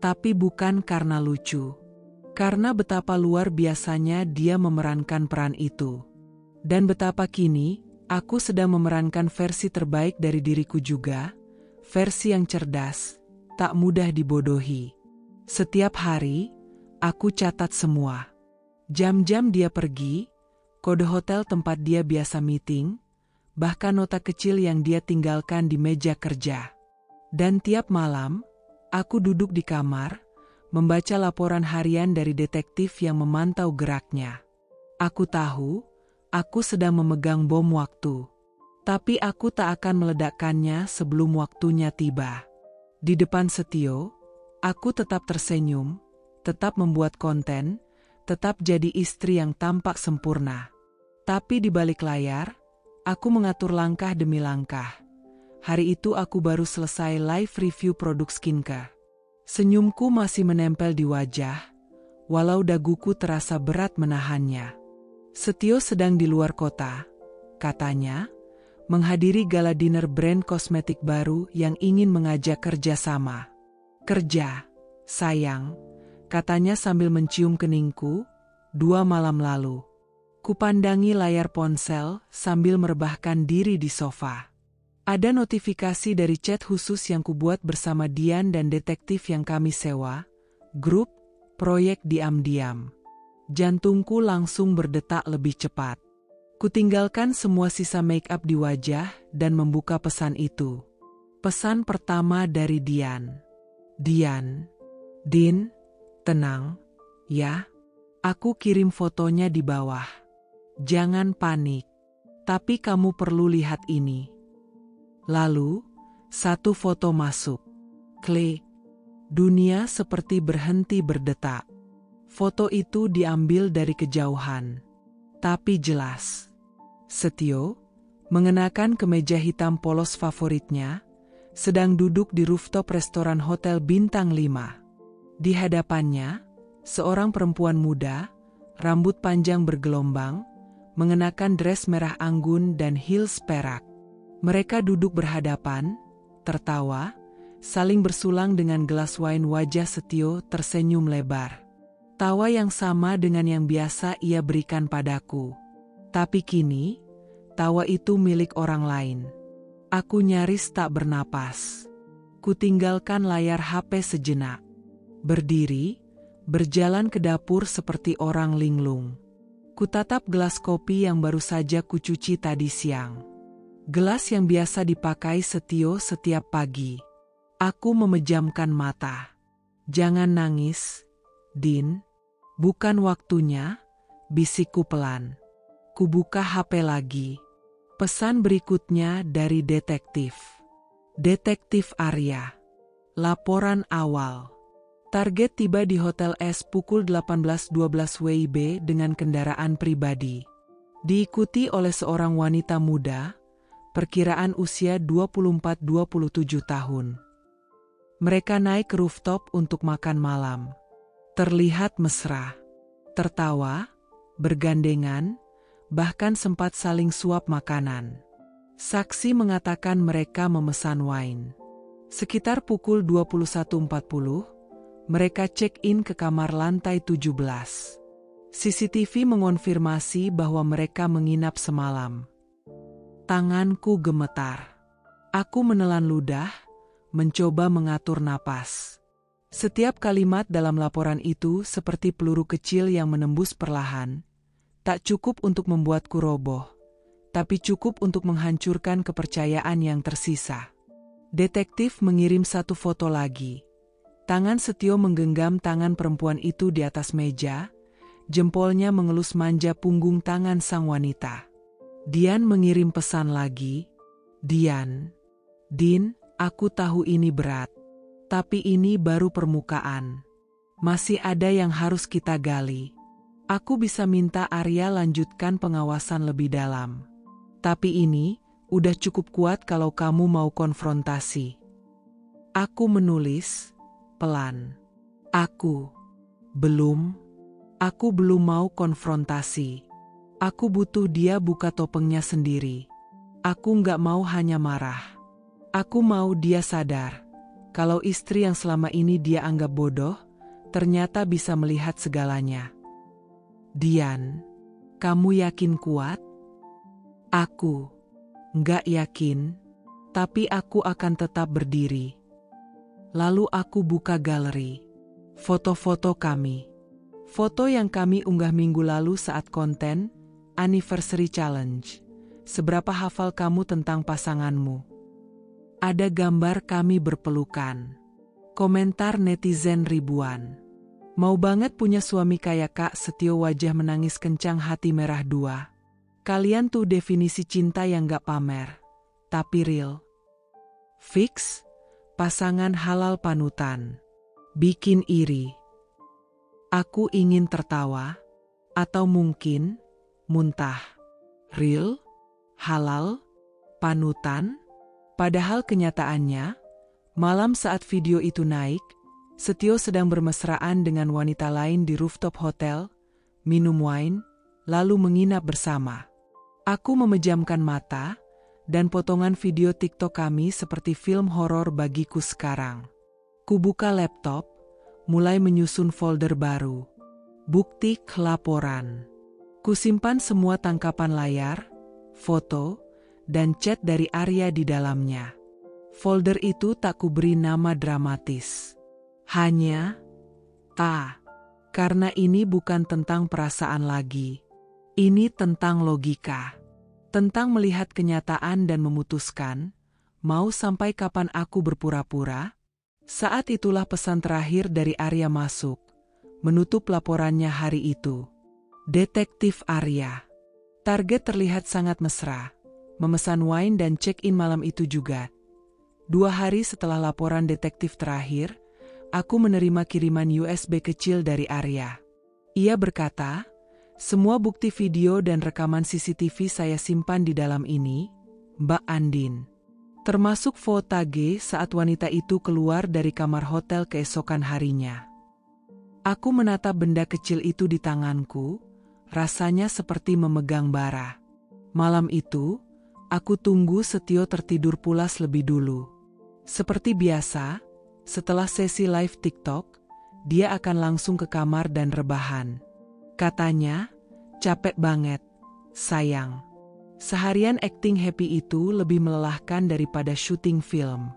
tapi bukan karena lucu. Karena betapa luar biasanya dia memerankan peran itu. Dan betapa kini, aku sedang memerankan versi terbaik dari diriku juga, versi yang cerdas, tak mudah dibodohi. Setiap hari, aku catat semua. Jam-jam dia pergi, kode hotel tempat dia biasa meeting, bahkan nota kecil yang dia tinggalkan di meja kerja. Dan tiap malam, aku duduk di kamar, membaca laporan harian dari detektif yang memantau geraknya. Aku tahu, aku sedang memegang bom waktu. Tapi aku tak akan meledakkannya sebelum waktunya tiba. Di depan Setio, aku tetap tersenyum, tetap membuat konten, tetap jadi istri yang tampak sempurna. Tapi di balik layar, aku mengatur langkah demi langkah. Hari itu aku baru selesai live review produk skincare. Senyumku masih menempel di wajah, walau daguku terasa berat menahannya. Setio sedang di luar kota, katanya, menghadiri gala dinner brand kosmetik baru yang ingin mengajak kerjasama. Kerja, sayang, katanya sambil mencium keningku, 2 malam lalu. Kupandangi layar ponsel sambil merebahkan diri di sofa. Ada notifikasi dari chat khusus yang kubuat bersama Dian dan detektif yang kami sewa, grup, proyek diam-diam. Jantungku langsung berdetak lebih cepat. Kutinggalkan semua sisa make up di wajah dan membuka pesan itu. Pesan pertama dari Dian. Dian, Din, tenang, ya. Aku kirim fotonya di bawah. Jangan panik, tapi kamu perlu lihat ini. Lalu, satu foto masuk. Klik. Dunia seperti berhenti berdetak. Foto itu diambil dari kejauhan, tapi jelas. Setio, mengenakan kemeja hitam polos favoritnya, sedang duduk di rooftop restoran hotel bintang 5. Di hadapannya, seorang perempuan muda, rambut panjang bergelombang, mengenakan dress merah anggun dan heels perak. Mereka duduk berhadapan, tertawa, saling bersulang dengan gelas wine. Wajah Setio tersenyum lebar. Tawa yang sama dengan yang biasa ia berikan padaku. Tapi kini, tawa itu milik orang lain. Aku nyaris tak bernapas. Kutinggalkan layar HP sejenak. Berdiri, berjalan ke dapur seperti orang linglung. Kutatap gelas kopi yang baru saja kucuci tadi siang. Gelas yang biasa dipakai Setio setiap pagi. Aku memejamkan mata. Jangan nangis, Din. Bukan waktunya, bisikku pelan. Kubuka HP lagi. Pesan berikutnya dari detektif. Detektif Arya. Laporan awal. Target tiba di Hotel S pukul 18.12 WIB dengan kendaraan pribadi. Diikuti oleh seorang wanita muda, perkiraan usia 24-27 tahun. Mereka naik ke rooftop untuk makan malam. Terlihat mesra, tertawa, bergandengan, bahkan sempat saling suap makanan. Saksi mengatakan mereka memesan wine. Sekitar pukul 21.40, mereka check-in ke kamar lantai 17. CCTV mengonfirmasi bahwa mereka menginap semalam. Tanganku gemetar. Aku menelan ludah, mencoba mengatur napas. Setiap kalimat dalam laporan itu seperti peluru kecil yang menembus perlahan. Tak cukup untuk membuatku roboh, tapi cukup untuk menghancurkan kepercayaan yang tersisa. Detektif mengirim satu foto lagi. Tangan Setio menggenggam tangan perempuan itu di atas meja, jempolnya mengelus manja punggung tangan sang wanita. Dian mengirim pesan lagi. Din, aku tahu ini berat. Tapi ini baru permukaan. Masih ada yang harus kita gali. Aku bisa minta Arya lanjutkan pengawasan lebih dalam. Tapi ini udah cukup kuat kalau kamu mau konfrontasi. Aku menulis, pelan. Aku belum mau konfrontasi. Aku butuh dia buka topengnya sendiri. Aku nggak mau hanya marah. Aku mau dia sadar. Kalau istri yang selama ini dia anggap bodoh, ternyata bisa melihat segalanya. Dian, kamu yakin kuat? Aku nggak yakin, tapi aku akan tetap berdiri. Lalu aku buka galeri. Foto-foto kami. Foto yang kami unggah minggu lalu saat konten Anniversary Challenge. Seberapa hafal kamu tentang pasanganmu? Ada gambar kami berpelukan. Komentar netizen ribuan. Mau banget punya suami kayak Kak Setio, wajah menangis kencang, hati merah dua. Kalian tuh definisi cinta yang gak pamer, tapi real. Fix, pasangan halal panutan. Bikin iri. Aku ingin tertawa, atau mungkin muntah. Real, halal, panutan. Padahal kenyataannya, malam saat video itu naik, Setio sedang bermesraan dengan wanita lain di rooftop hotel, minum wine, lalu menginap bersama. Aku memejamkan mata, dan potongan video TikTok kami seperti film horor bagiku sekarang. Kubuka laptop, mulai menyusun folder baru. Bukti laporan. Kusimpan semua tangkapan layar, foto, dan chat dari Arya di dalamnya. Folder itu tak kuberi nama dramatis. Hanya A. Karena ini bukan tentang perasaan lagi. Ini tentang logika. Tentang melihat kenyataan dan memutuskan, mau sampai kapan aku berpura-pura? Saat itulah pesan terakhir dari Arya masuk, menutup laporannya hari itu. Detektif Arya. Target terlihat sangat mesra, memesan wine dan check-in malam itu juga. 2 hari setelah laporan detektif terakhir, aku menerima kiriman USB kecil dari Arya. Ia berkata, semua bukti video dan rekaman CCTV saya simpan di dalam ini, Mbak Andin. Termasuk foto G saat wanita itu keluar dari kamar hotel keesokan harinya. Aku menatap benda kecil itu di tanganku, rasanya seperti memegang bara. Malam itu, aku tunggu Setio tertidur pulas lebih dulu. Seperti biasa, setelah sesi live TikTok, dia akan langsung ke kamar dan rebahan. Katanya, capek banget, sayang. Seharian acting happy itu lebih melelahkan daripada syuting film.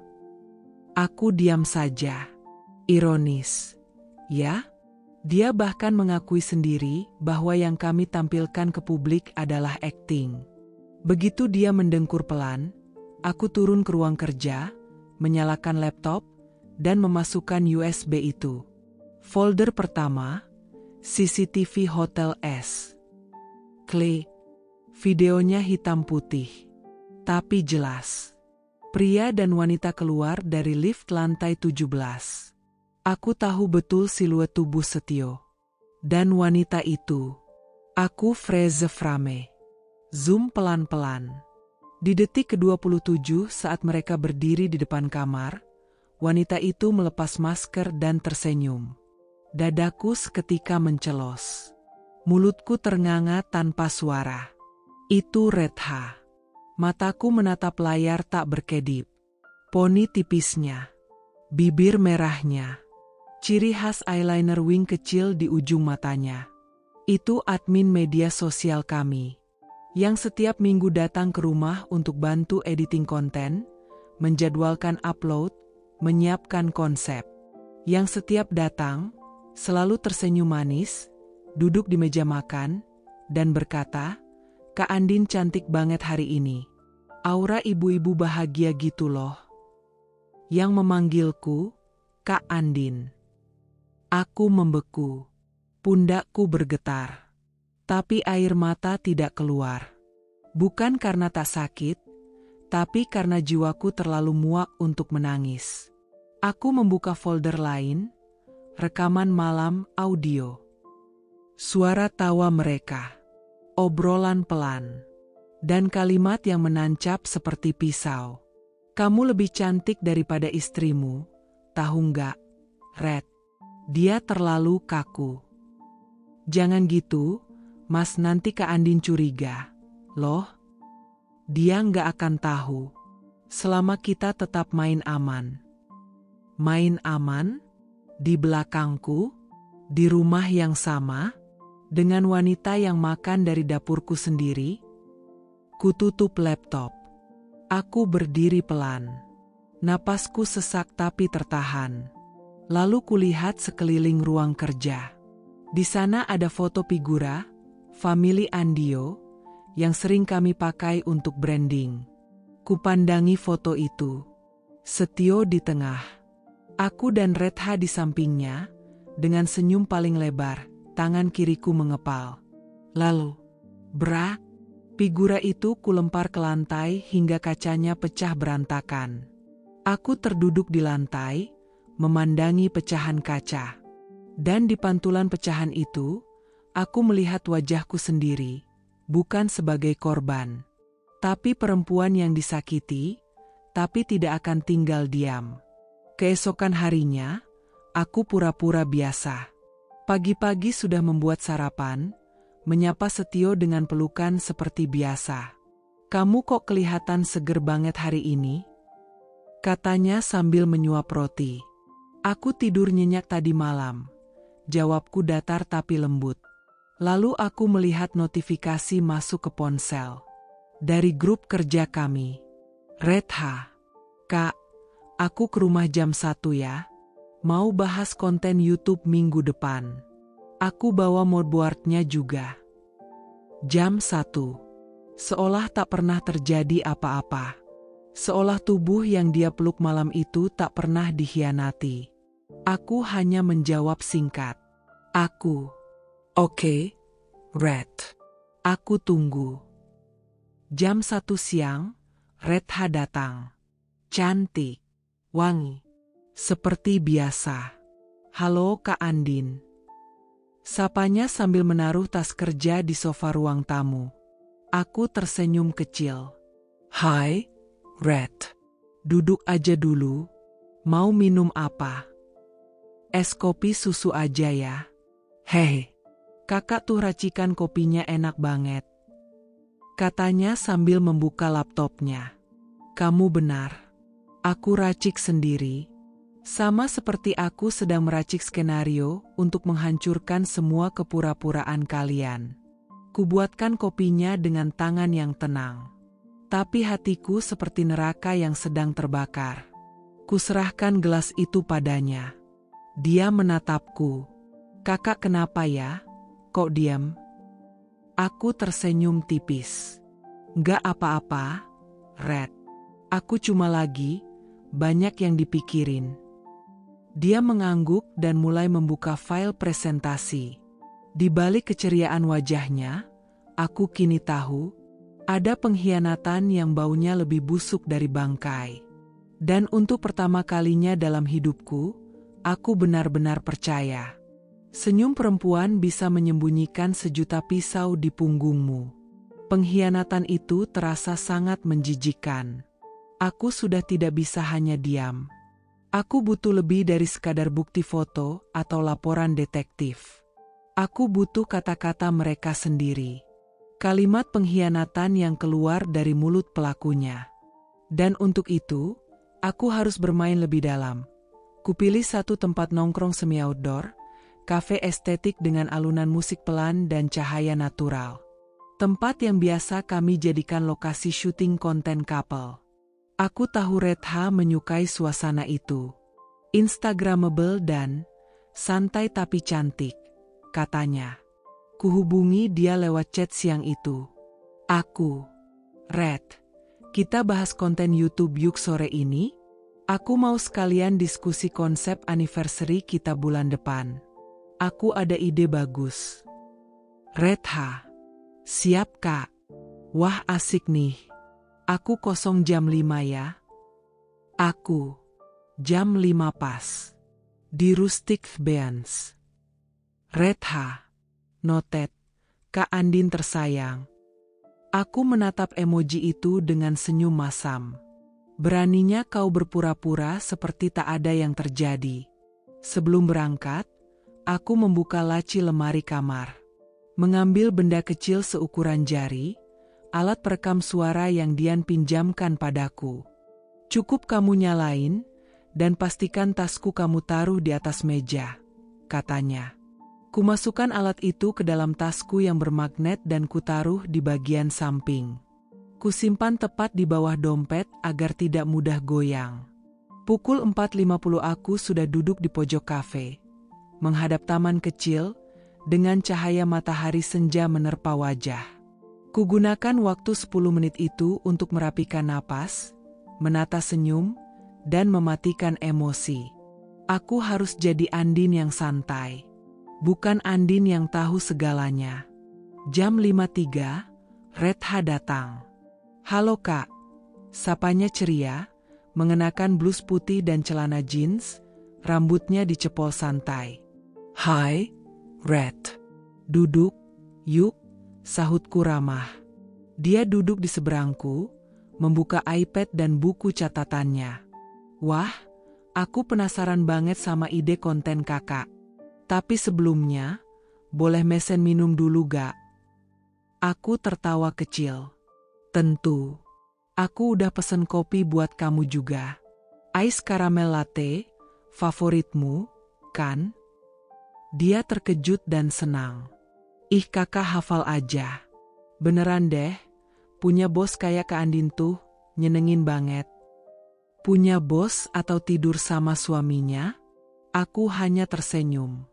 Aku diam saja. Ironis. Ya? Dia bahkan mengakui sendiri bahwa yang kami tampilkan ke publik adalah acting. Begitu dia mendengkur pelan, aku turun ke ruang kerja, menyalakan laptop, dan memasukkan USB itu. Folder pertama, CCTV Hotel S. Klik. Videonya hitam putih, tapi jelas. Pria dan wanita keluar dari lift lantai 17. Aku tahu betul siluet tubuh Setio. Dan wanita itu. Aku Freze Frame. Zoom pelan-pelan. Di detik ke-27 saat mereka berdiri di depan kamar, wanita itu melepas masker dan tersenyum. Dadaku seketika mencelos. Mulutku ternganga tanpa suara. Itu Retha. Mataku menatap layar tak berkedip. Poni tipisnya. Bibir merahnya. Ciri khas eyeliner wing kecil di ujung matanya. Itu admin media sosial kami. Yang setiap minggu datang ke rumah untuk bantu editing konten, menjadwalkan upload, menyiapkan konsep. Yang setiap datang, selalu tersenyum manis, duduk di meja makan, dan berkata, "Kak Andin cantik banget hari ini." Aura ibu-ibu bahagia gitu loh. Yang memanggilku, Kak Andin. Aku membeku. Pundakku bergetar. Tapi air mata tidak keluar. Bukan karena tak sakit, tapi karena jiwaku terlalu muak untuk menangis. Aku membuka folder lain, rekaman malam audio. Suara tawa mereka, obrolan pelan, dan kalimat yang menancap seperti pisau. Kamu lebih cantik daripada istrimu, tahu nggak, Red? Dia terlalu kaku. Jangan gitu, Mas, nanti Kak Andin curiga. Loh? Dia nggak akan tahu. Selama kita tetap main aman. Main aman? Di belakangku? Di rumah yang sama? Dengan wanita yang makan dari dapurku sendiri? Kututup laptop. Aku berdiri pelan. Napasku sesak tapi tertahan. Lalu kulihat sekeliling ruang kerja. Di sana ada foto figura, famili Andio, yang sering kami pakai untuk branding. Kupandangi foto itu. Setio di tengah. Aku dan Retha di sampingnya, dengan senyum paling lebar, tangan kiriku mengepal. Lalu, brak, figura itu kulempar ke lantai hingga kacanya pecah berantakan. Aku terduduk di lantai, memandangi pecahan kaca. Dan di pantulan pecahan itu, aku melihat wajahku sendiri, bukan sebagai korban, tapi perempuan yang disakiti, tapi tidak akan tinggal diam. Keesokan harinya, aku pura-pura biasa. Pagi-pagi sudah membuat sarapan, menyapa Setio dengan pelukan seperti biasa. "Kamu kok kelihatan seger banget hari ini?" katanya sambil menyuap roti. "Aku tidur nyenyak tadi malam," jawabku datar tapi lembut. Lalu aku melihat notifikasi masuk ke ponsel. Dari grup kerja kami. "Retha, Kak, aku ke rumah jam 1 ya. Mau bahas konten YouTube minggu depan. Aku bawa moodboardnya juga." Jam 1. Seolah tak pernah terjadi apa-apa. Seolah tubuh yang dia peluk malam itu tak pernah dikhianati. Aku hanya menjawab singkat. "Aku." "Oke, Red. Aku tunggu." Jam 1 siang, Retha datang. Cantik, wangi, seperti biasa. "Halo Kak Andin." Sapanya sambil menaruh tas kerja di sofa ruang tamu. Aku tersenyum kecil. "Hai, Red. Duduk aja dulu. Mau minum apa?" "Es kopi susu aja ya." "Hehe, kakak tuh racikan kopinya enak banget," katanya sambil membuka laptopnya. "Kamu benar. Aku racik sendiri. Sama seperti aku sedang meracik skenario untuk menghancurkan semua kepura-puraan kalian." Kubuatkan kopinya dengan tangan yang tenang. Tapi hatiku seperti neraka yang sedang terbakar. Kuserahkan gelas itu padanya. Dia menatapku. "Kakak kenapa ya? Kok diam?" Aku tersenyum tipis. "Nggak apa-apa, Red. Aku cuma lagi banyak yang dipikirin." Dia mengangguk dan mulai membuka file presentasi. Di balik keceriaan wajahnya, aku kini tahu, ada pengkhianatan yang baunya lebih busuk dari bangkai. Dan untuk pertama kalinya dalam hidupku, aku benar-benar percaya. Senyum perempuan bisa menyembunyikan sejuta pisau di punggungmu. Pengkhianatan itu terasa sangat menjijikkan. Aku sudah tidak bisa hanya diam. Aku butuh lebih dari sekadar bukti foto atau laporan detektif. Aku butuh kata-kata mereka sendiri. Kalimat pengkhianatan yang keluar dari mulut pelakunya. Dan untuk itu, aku harus bermain lebih dalam. Kupilih satu tempat nongkrong semi-outdoor, kafe estetik dengan alunan musik pelan dan cahaya natural. Tempat yang biasa kami jadikan lokasi syuting konten couple. Aku tahu Retha menyukai suasana itu. Instagramable dan santai tapi cantik, katanya. Kuhubungi dia lewat chat siang itu. Aku, Red, kita bahas konten YouTube yuk sore ini? Aku mau sekalian diskusi konsep anniversary kita bulan depan. Aku ada ide bagus. Retha, siap kak. Wah asik nih. Aku kosong jam 5 ya. Aku, jam 5 pas. Di Rustic Beans. Retha, noted, Kak Andin tersayang. Aku menatap emoji itu dengan senyum masam. Beraninya kau berpura-pura seperti tak ada yang terjadi. Sebelum berangkat, aku membuka laci lemari kamar. Mengambil benda kecil seukuran jari, alat perekam suara yang Dian pinjamkan padaku. Cukup kamu nyalain, dan pastikan tasku kamu taruh di atas meja, katanya. Kumasukkan alat itu ke dalam tasku yang bermagnet dan kutaruh di bagian samping. Kusimpan tepat di bawah dompet agar tidak mudah goyang. Pukul 4.50 aku sudah duduk di pojok kafe, menghadap taman kecil, dengan cahaya matahari senja menerpa wajah. Kugunakan waktu 10 menit itu untuk merapikan napas, menata senyum, dan mematikan emosi. Aku harus jadi Andin yang santai. Bukan Andin yang tahu segalanya. Jam 5.03, Retha datang. Halo kak, sapanya ceria, mengenakan blus putih dan celana jeans, rambutnya dicepol santai. Hai, Red. Duduk, yuk, sahutku ramah. Dia duduk di seberangku, membuka iPad dan buku catatannya. Wah, aku penasaran banget sama ide konten kakak. Tapi sebelumnya, boleh mesen minum dulu gak? Aku tertawa kecil. Tentu. Aku udah pesen kopi buat kamu juga. Ice caramel latte, favoritmu, kan? Dia terkejut dan senang. Ih kakak hafal aja. Beneran deh, punya bos kayak Kak Andin tuh, nyenengin banget. Punya bos atau tidur sama suaminya? Aku hanya tersenyum.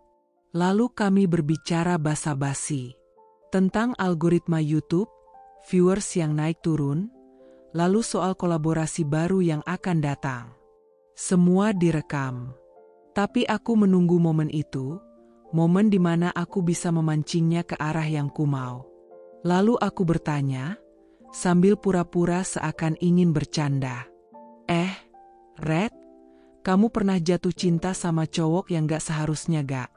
Lalu kami berbicara basa-basi. Tentang algoritma YouTube, viewers yang naik turun, lalu soal kolaborasi baru yang akan datang. Semua direkam. Tapi aku menunggu momen itu, momen di mana aku bisa memancingnya ke arah yang kumau. Lalu aku bertanya, sambil pura-pura seakan ingin bercanda. Red, kamu pernah jatuh cinta sama cowok yang gak seharusnya gak?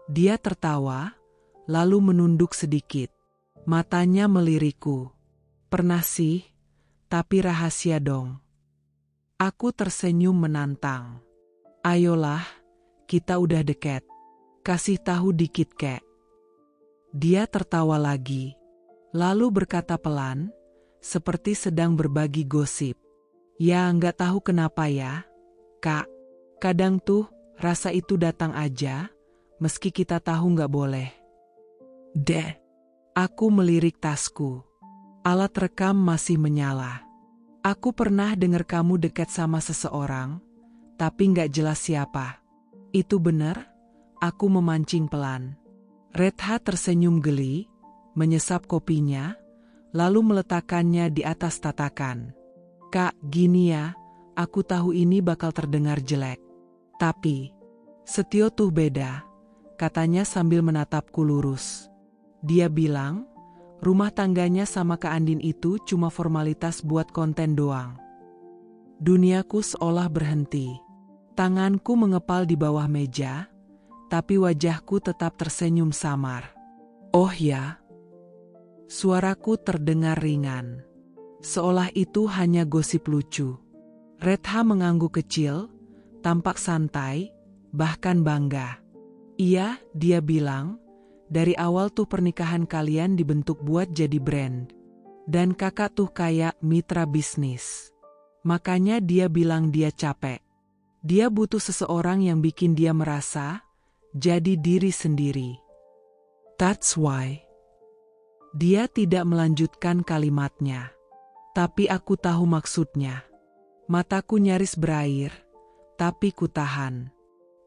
Dia tertawa, lalu menunduk sedikit. Matanya melirikku. Pernah sih, tapi rahasia dong. Aku tersenyum menantang. Ayolah, kita udah deket. Kasih tahu dikit kek. Dia tertawa lagi, lalu berkata pelan, seperti sedang berbagi gosip. Ya nggak tahu kenapa ya, Kak. Kadang tuh, rasa itu datang aja, meski kita tahu nggak boleh. Aku melirik tasku. Alat rekam masih menyala. Aku pernah dengar kamu dekat sama seseorang, tapi nggak jelas siapa. Itu benar? Aku memancing pelan. Retha tersenyum geli, menyesap kopinya, lalu meletakkannya di atas tatakan. Kak, gini ya, aku tahu ini bakal terdengar jelek. Tapi, Setio tuh beda, katanya sambil menatapku lurus. Dia bilang, rumah tangganya sama Kak Andin itu cuma formalitas buat konten doang. Duniaku seolah berhenti. Tanganku mengepal di bawah meja, tapi wajahku tetap tersenyum samar. Oh ya. Suaraku terdengar ringan. Seolah itu hanya gosip lucu. Retha mengangguk kecil, tampak santai, bahkan bangga. Iya, dia bilang, dari awal tuh pernikahan kalian dibentuk buat jadi brand. Dan kakak tuh kayak mitra bisnis. Makanya dia bilang dia capek. Dia butuh seseorang yang bikin dia merasa jadi diri sendiri. That's why. Dia tidak melanjutkan kalimatnya. Tapi aku tahu maksudnya. Mataku nyaris berair, tapi kutahan.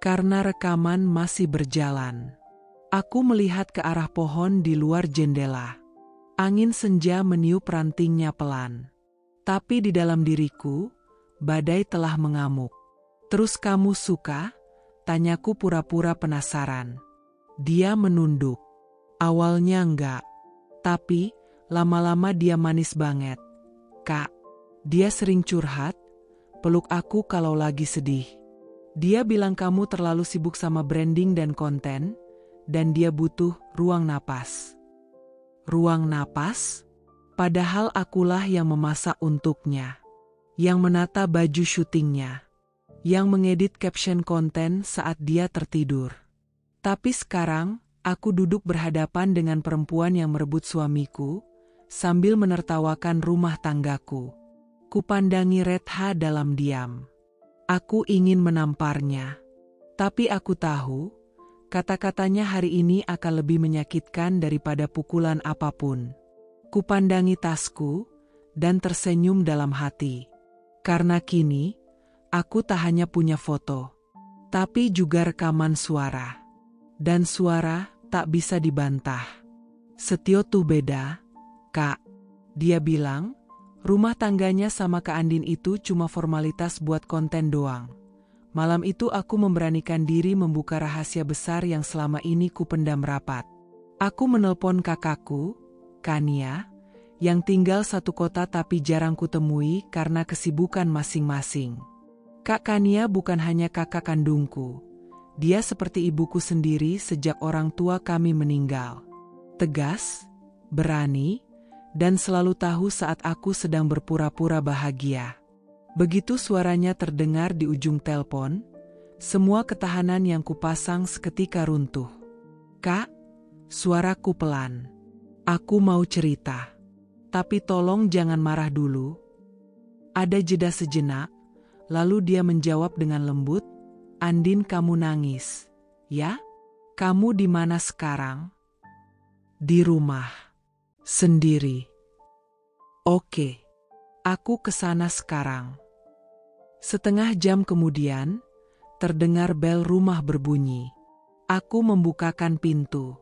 Karena rekaman masih berjalan. Aku melihat ke arah pohon di luar jendela. Angin senja meniup rantingnya pelan. Tapi di dalam diriku, badai telah mengamuk. Terus kamu suka? Tanyaku pura-pura penasaran. Dia menunduk. Awalnya enggak. Tapi, lama-lama dia manis banget. Kak, dia sering curhat, peluk aku kalau lagi sedih. Dia bilang kamu terlalu sibuk sama branding dan konten, dan dia butuh ruang napas. Ruang napas? Padahal akulah yang memasak untuknya. Yang menata baju syutingnya. Yang mengedit caption konten saat dia tertidur. Tapi sekarang, aku duduk berhadapan dengan perempuan yang merebut suamiku, sambil menertawakan rumah tanggaku. Kupandangi Retha dalam diam. Aku ingin menamparnya. Tapi aku tahu, kata-katanya hari ini akan lebih menyakitkan daripada pukulan apapun. Kupandangi tasku, dan tersenyum dalam hati. Karena kini, aku tak hanya punya foto, tapi juga rekaman suara. Dan suara tak bisa dibantah. Setio tuh beda, Kak. Dia bilang, rumah tangganya sama Kak Andin itu cuma formalitas buat konten doang. Malam itu aku memberanikan diri membuka rahasia besar yang selama ini kupendam rapat. Aku menelpon kakakku, Kania, yang tinggal satu kota tapi jarang kutemui karena kesibukan masing-masing. Kak Kania bukan hanya kakak kandungku. Dia seperti ibuku sendiri sejak orang tua kami meninggal. Tegas, berani, dan selalu tahu saat aku sedang berpura-pura bahagia. Begitu suaranya terdengar di ujung telepon, semua ketahanan yang kupasang seketika runtuh. Kak, suaraku pelan. Aku mau cerita. Tapi tolong jangan marah dulu. Ada jeda sejenak, lalu dia menjawab dengan lembut, Andin kamu nangis, ya? Kamu di mana sekarang? Di rumah. Sendiri. Oke. Aku kesana sekarang. Setengah jam kemudian, terdengar bel rumah berbunyi. Aku membukakan pintu.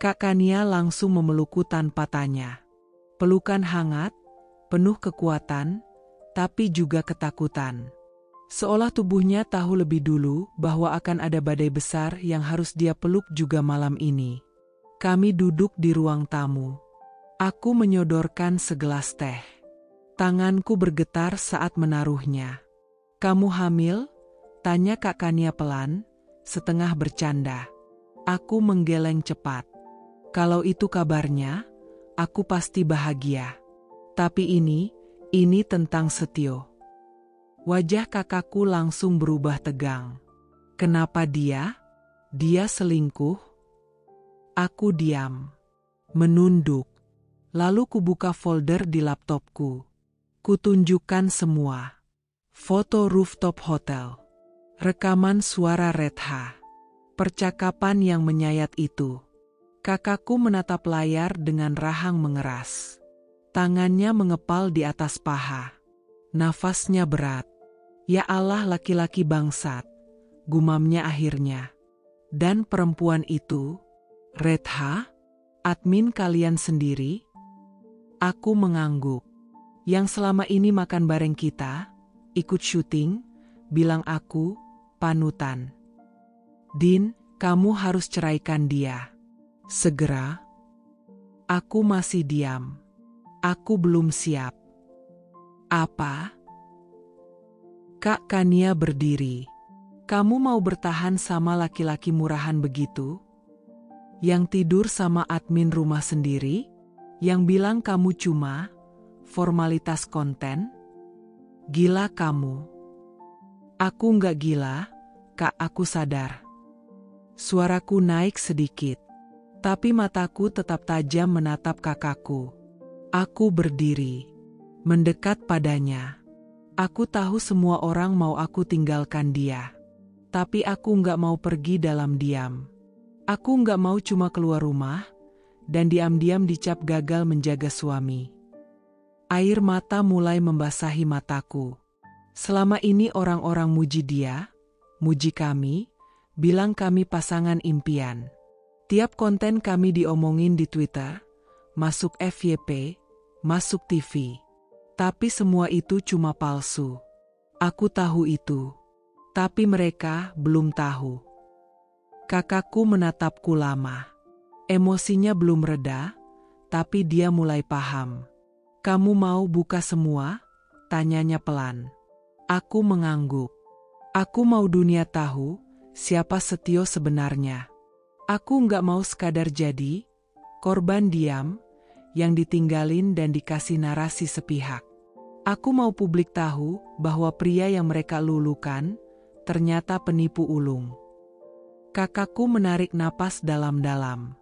Kak Kania langsung memelukku tanpa tanya. Pelukan hangat, penuh kekuatan, tapi juga ketakutan. Seolah tubuhnya tahu lebih dulu bahwa akan ada badai besar yang harus dia peluk juga malam ini. Kami duduk di ruang tamu. Aku menyodorkan segelas teh. Tanganku bergetar saat menaruhnya. Kamu hamil? Tanya Kak Kania pelan, setengah bercanda. Aku menggeleng cepat. Kalau itu kabarnya, aku pasti bahagia. Tapi ini tentang Setio. Wajah kakakku langsung berubah tegang. Kenapa dia? Dia selingkuh? Aku diam. Menunduk. Lalu kubuka folder di laptopku. Kutunjukkan semua. Foto rooftop hotel. Rekaman suara Retha. Percakapan yang menyayat itu. Kakakku menatap layar dengan rahang mengeras. Tangannya mengepal di atas paha. Nafasnya berat. Ya Allah laki-laki bangsat. Gumamnya akhirnya. Dan perempuan itu, Retha, admin kalian sendiri? Aku mengangguk. Yang selama ini makan bareng kita, ikut syuting, bilang aku, panutan. Din, kamu harus ceraikan dia. Segera. Aku masih diam. Aku belum siap. Apa? Kak Kania berdiri. Kamu mau bertahan sama laki-laki murahan begitu? Yang tidur sama admin rumah sendiri? Yang bilang kamu cuma formalitas konten? Gila kamu. Aku nggak gila, Kak, aku sadar. Suaraku naik sedikit. Tapi mataku tetap tajam menatap kakakku. Aku berdiri, mendekat padanya. Aku tahu semua orang mau aku tinggalkan dia. Tapi aku nggak mau pergi dalam diam. Aku nggak mau cuma keluar rumah, dan diam-diam dicap gagal menjaga suami. Air mata mulai membasahi mataku. Selama ini orang-orang muji dia, muji kami, bilang kami pasangan impian. Tiap konten kami diomongin di Twitter, masuk FYP, masuk TV. Tapi semua itu cuma palsu. Aku tahu itu. Tapi mereka belum tahu. Kakakku menatapku lama. Emosinya belum reda, tapi dia mulai paham. Kamu mau buka semua? Tanyanya pelan. Aku mengangguk. Aku mau dunia tahu siapa Setio sebenarnya. Aku nggak mau sekadar jadi korban diam yang ditinggalin dan dikasih narasi sepihak. Aku mau publik tahu bahwa pria yang mereka lulukan ternyata penipu ulung. Kakakku menarik napas dalam-dalam.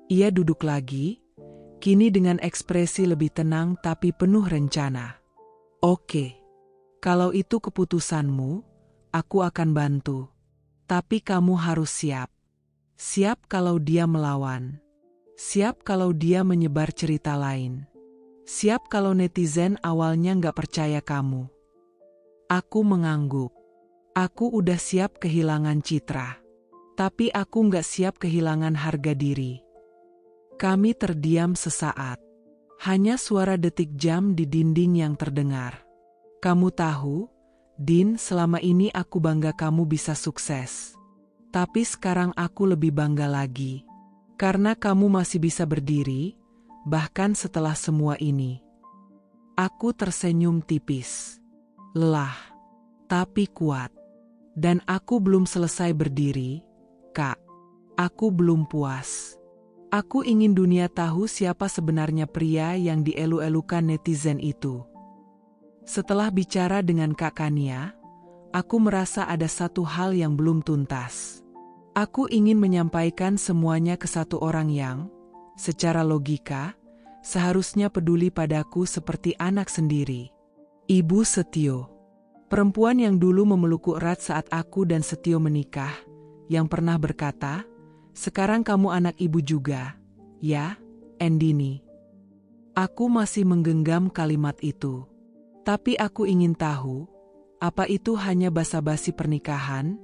Ia duduk lagi, kini dengan ekspresi lebih tenang tapi penuh rencana. Oke, kalau itu keputusanmu, aku akan bantu. Tapi kamu harus siap. Siap kalau dia melawan. Siap kalau dia menyebar cerita lain. Siap kalau netizen awalnya nggak percaya kamu. Aku mengangguk. Aku udah siap kehilangan citra. Tapi aku nggak siap kehilangan harga diri. Kami terdiam sesaat. Hanya suara detik jam di dinding yang terdengar. Kamu tahu, Din, selama ini aku bangga kamu bisa sukses. Tapi sekarang aku lebih bangga lagi. Karena kamu masih bisa berdiri, bahkan setelah semua ini. Aku tersenyum tipis. Lelah, tapi kuat. Dan aku belum selesai berdiri, Kak. Aku belum puas. Aku ingin dunia tahu siapa sebenarnya pria yang dielu-elukan netizen itu. Setelah bicara dengan Kak Kania, aku merasa ada satu hal yang belum tuntas. Aku ingin menyampaikan semuanya ke satu orang yang, secara logika, seharusnya peduli padaku seperti anak sendiri. Ibu Setio. Perempuan yang dulu memelukku erat saat aku dan Setio menikah, yang pernah berkata, "Sekarang kamu anak ibu juga, ya, Endini." Aku masih menggenggam kalimat itu. Tapi aku ingin tahu, apa itu hanya basa-basi pernikahan,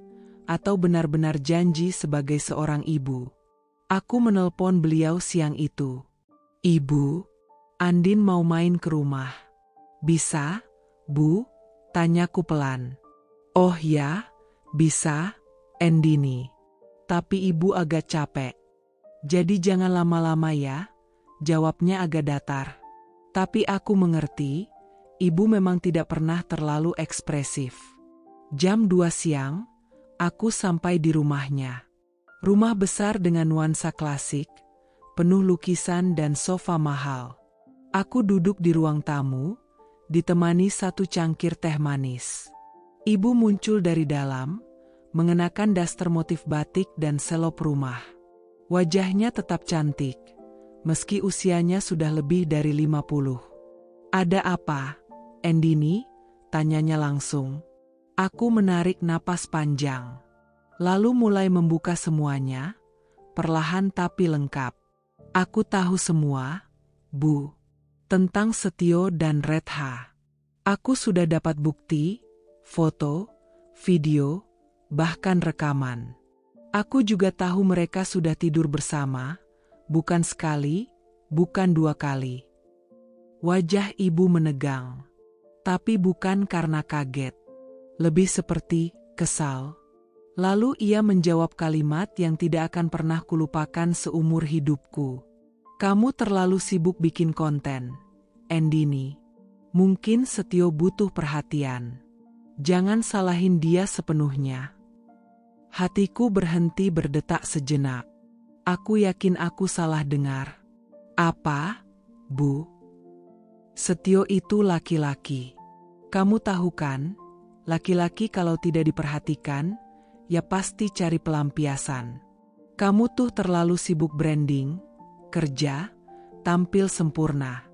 atau benar-benar janji sebagai seorang ibu. Aku menelpon beliau siang itu. "Ibu, Andin mau main ke rumah." "Bisa, Bu?" tanyaku pelan. "Oh ya, bisa, Endini. Tapi ibu agak capek. Jadi jangan lama-lama ya," jawabnya agak datar. Tapi aku mengerti, ibu memang tidak pernah terlalu ekspresif. Jam 2 siang, aku sampai di rumahnya. Rumah besar dengan nuansa klasik, penuh lukisan dan sofa mahal. Aku duduk di ruang tamu, ditemani satu cangkir teh manis. Ibu muncul dari dalam, mengenakan daster motif batik dan selop rumah. Wajahnya tetap cantik, meski usianya sudah lebih dari 50. "Ada apa, Endini?" tanyanya langsung. Aku menarik napas panjang. Lalu mulai membuka semuanya, perlahan tapi lengkap. "Aku tahu semua, Bu. Tentang Setio dan Redha. Aku sudah dapat bukti, foto, video, bahkan rekaman. Aku juga tahu mereka sudah tidur bersama, bukan sekali, bukan 2 kali." Wajah ibu menegang. Tapi bukan karena kaget. Lebih seperti kesal. Lalu ia menjawab kalimat yang tidak akan pernah kulupakan seumur hidupku. "Kamu terlalu sibuk bikin konten, Endini. Mungkin Setio butuh perhatian. Jangan salahin dia sepenuhnya. Hatiku berhenti berdetak sejenak. Aku yakin aku salah dengar. Apa, Bu? Setio itu laki-laki. Kamu tahu kan, laki-laki kalau tidak diperhatikan, ya pasti cari pelampiasan. Kamu tuh terlalu sibuk branding, kerja, tampil sempurna.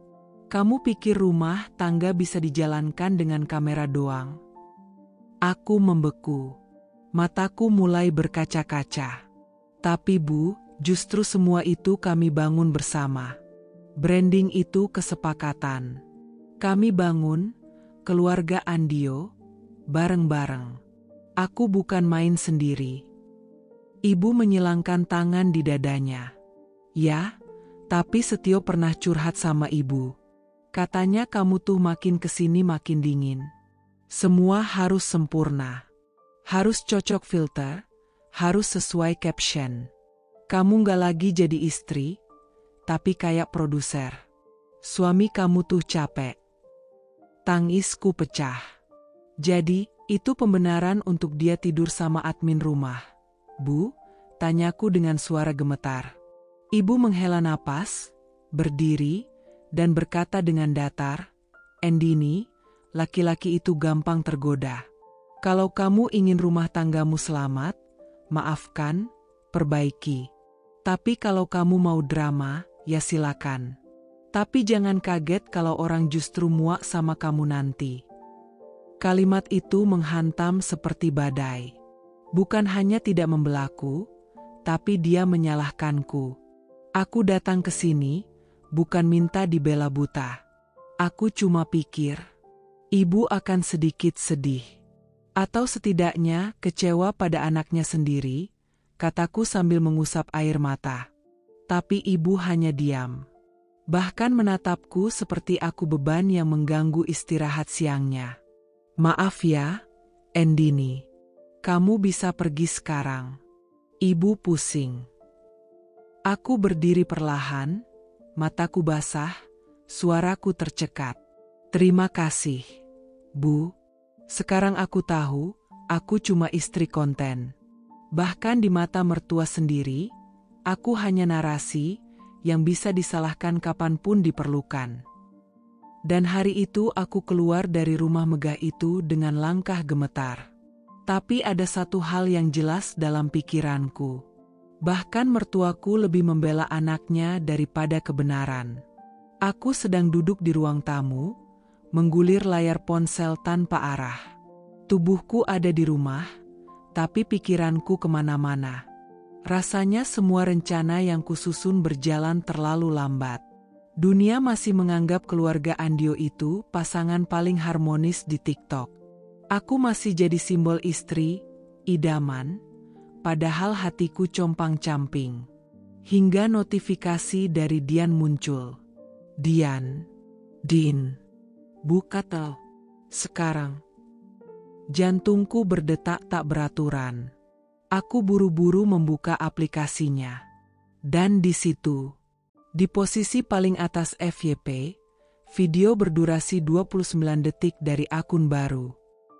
Kamu pikir rumah tangga bisa dijalankan dengan kamera doang? Aku membeku. Mataku mulai berkaca-kaca. Tapi Bu, justru semua itu kami bangun bersama. Branding itu kesepakatan. Kami bangun, keluarga Andio, bareng-bareng. Aku bukan main sendiri. Ibu menyilangkan tangan di dadanya. Ya, tapi Setio pernah curhat sama ibu. Katanya kamu tuh makin kesini makin dingin. Semua harus sempurna. Harus cocok filter, harus sesuai caption. Kamu gak lagi jadi istri, tapi kayak produser. Suami kamu tuh capek. Tangisku pecah. Jadi, itu pembenaran untuk dia tidur sama admin rumah. Bu, tanyaku dengan suara gemetar. Ibu menghela napas, berdiri, dan berkata dengan datar, Endini, laki-laki itu gampang tergoda. Kalau kamu ingin rumah tanggamu selamat, maafkan, perbaiki. Tapi kalau kamu mau drama, ya silakan. Tapi jangan kaget kalau orang justru muak sama kamu nanti. Kalimat itu menghantam seperti badai. Bukan hanya tidak membelaku, tapi dia menyalahkanku. Aku datang ke sini, bukan minta dibela buta. Aku cuma pikir, ibu akan sedikit sedih. Atau setidaknya kecewa pada anaknya sendiri, kataku sambil mengusap air mata. Tapi ibu hanya diam. Bahkan menatapku seperti aku beban yang mengganggu istirahat siangnya. Maaf ya, Endini. Kamu bisa pergi sekarang. Ibu pusing. Aku berdiri perlahan, mataku basah, suaraku tercekat. Terima kasih, Bu. Sekarang aku tahu, aku cuma istri konten. Bahkan di mata mertua sendiri, aku hanya narasi yang bisa disalahkan kapanpun diperlukan. Dan hari itu aku keluar dari rumah megah itu dengan langkah gemetar. Tapi ada satu hal yang jelas dalam pikiranku. Bahkan mertuaku lebih membela anaknya daripada kebenaran. Aku sedang duduk di ruang tamu, menggulir layar ponsel tanpa arah. Tubuhku ada di rumah, tapi pikiranku kemana-mana. Rasanya semua rencana yang kususun berjalan terlalu lambat. Dunia masih menganggap keluarga Andio itu pasangan paling harmonis di TikTok. Aku masih jadi simbol istri, idaman, padahal hatiku compang-camping. Hingga notifikasi dari Dian muncul. Din. Buka tel. Sekarang. Jantungku berdetak tak beraturan. Aku buru-buru membuka aplikasinya. Dan di situ, di posisi paling atas FYP, video berdurasi 29 detik dari akun baru.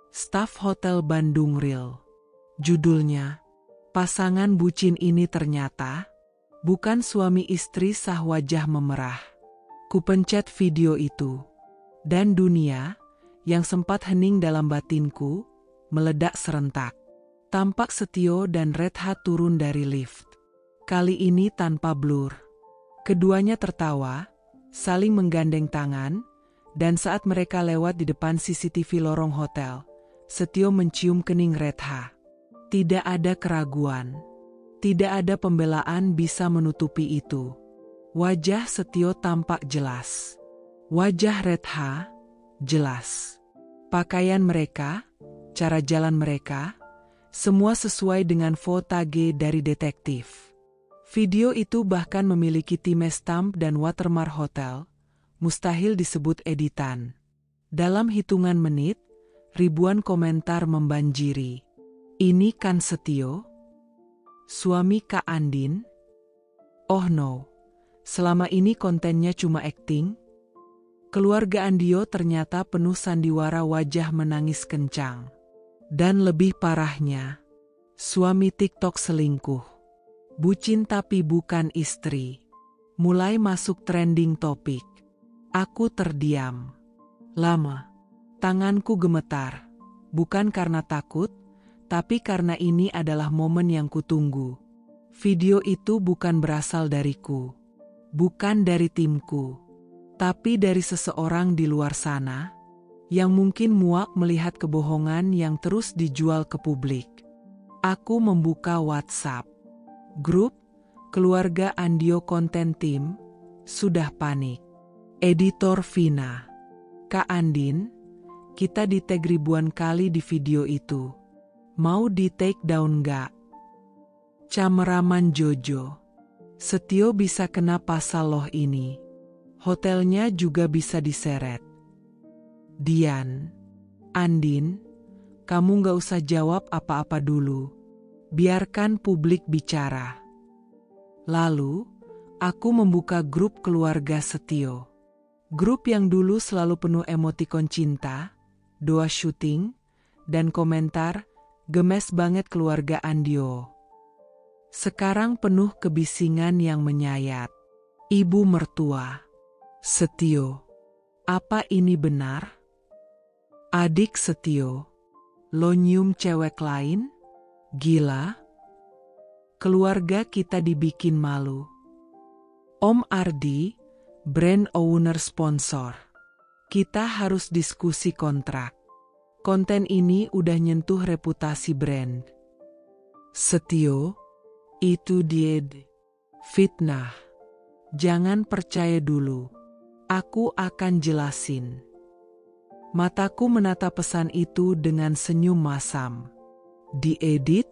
Staf Hotel Bandung Real. Judulnya, pasangan bucin ini ternyata bukan suami istri sah wajah memerah. Kupencet video itu. Dan dunia, yang sempat hening dalam batinku, meledak serentak. Tampak Setio dan Redha turun dari lift. Kali ini tanpa blur. Keduanya tertawa, saling menggandeng tangan, dan saat mereka lewat di depan CCTV lorong hotel, Setio mencium kening Redha. Tidak ada keraguan. Tidak ada pembelaan bisa menutupi itu. Wajah Setio tampak jelas. Wajah Redha, jelas. Pakaian mereka, cara jalan mereka, semua sesuai dengan fotage dari detektif. Video itu bahkan memiliki timestamp dan watermark hotel, mustahil disebut editan. Dalam hitungan menit, ribuan komentar membanjiri. Ini kan Setio? Suami Kak Andin? Oh no, selama ini kontennya cuma akting? Keluarga Andio ternyata penuh sandiwara wajah menangis kencang. Dan lebih parahnya, suami TikTok selingkuh. Bucin tapi bukan istri. Mulai masuk trending topik. Aku terdiam. Lama. Tanganku gemetar. Bukan karena takut, tapi karena ini adalah momen yang kutunggu. Video itu bukan berasal dariku. Bukan dari timku. Tapi dari seseorang di luar sana yang mungkin muak melihat kebohongan yang terus dijual ke publik. Aku membuka WhatsApp. Grup keluarga Andio Content Team sudah panik. Editor Vina. Kak Andin, kita di-tag ribuan kali di video itu. Mau di-take down gak? Cameraman Jojo. Setio bisa kena pasal loh ini. Hotelnya juga bisa diseret. Dian. Andin, kamu gak usah jawab apa-apa dulu. Biarkan publik bicara. Lalu, aku membuka grup keluarga Setio. Grup yang dulu selalu penuh emotikon cinta, doa syuting, dan komentar, gemes banget keluarga Andio. Sekarang penuh kebisingan yang menyayat. Ibu mertua. Setio. Apa ini benar? Adik Setio. Lo nyium cewek lain? Gila. Keluarga kita dibikin malu. Om Ardi, brand owner sponsor. Kita harus diskusi kontrak. Konten ini udah nyentuh reputasi brand. Setio, itu dia fitnah. Jangan percaya dulu. Aku akan jelasin. Mataku menatap pesan itu dengan senyum masam. Diedit?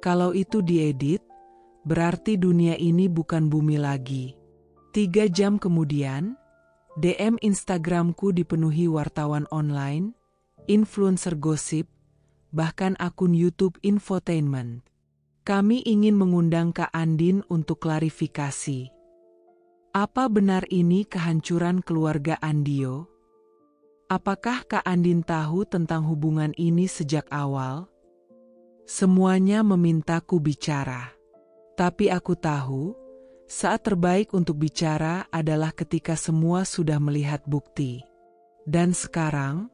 Kalau itu diedit, berarti dunia ini bukan bumi lagi. 3 jam kemudian, DM Instagramku dipenuhi wartawan online, influencer gosip, bahkan akun YouTube infotainment. Kami ingin mengundang Kak Andin untuk klarifikasi. Apa benar ini kehancuran keluarga Andio? Apakah Kak Andin tahu tentang hubungan ini sejak awal? Semuanya memintaku bicara. Tapi aku tahu, saat terbaik untuk bicara adalah ketika semua sudah melihat bukti. Dan sekarang,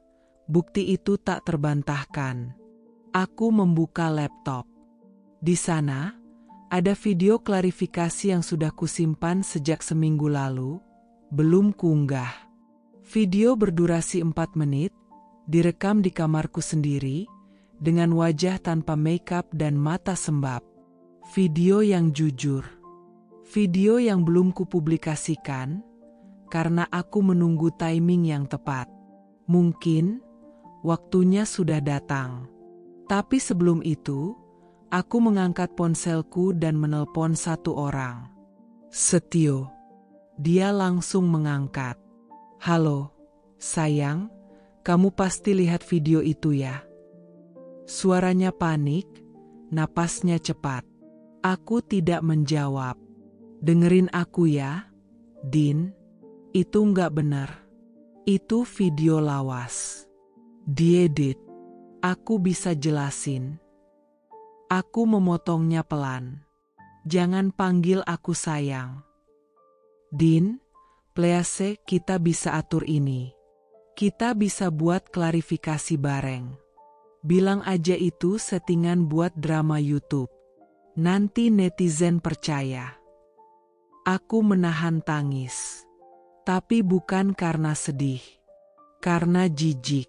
bukti itu tak terbantahkan. Aku membuka laptop. Di sana, ada video klarifikasi yang sudah kusimpan sejak seminggu lalu, belum kuunggah. Video berdurasi 4 menit, direkam di kamarku sendiri, dengan wajah tanpa makeup dan mata sembab. Video yang jujur. Video yang belum kupublikasikan, karena aku menunggu timing yang tepat. Mungkin, waktunya sudah datang. Tapi sebelum itu, aku mengangkat ponselku dan menelpon satu orang. Setio. Dia langsung mengangkat. Halo, sayang, kamu pasti lihat video itu ya? Suaranya panik, napasnya cepat. Aku tidak menjawab. Dengerin aku ya, Din. Itu nggak benar. Itu video lawas. Diedit. Aku bisa jelasin. Aku memotongnya pelan. Jangan panggil aku sayang. Din, please kita bisa atur ini. Kita bisa buat klarifikasi bareng. Bilang aja itu settingan buat drama YouTube. Nanti netizen percaya. Aku menahan tangis. Tapi bukan karena sedih. Karena jijik.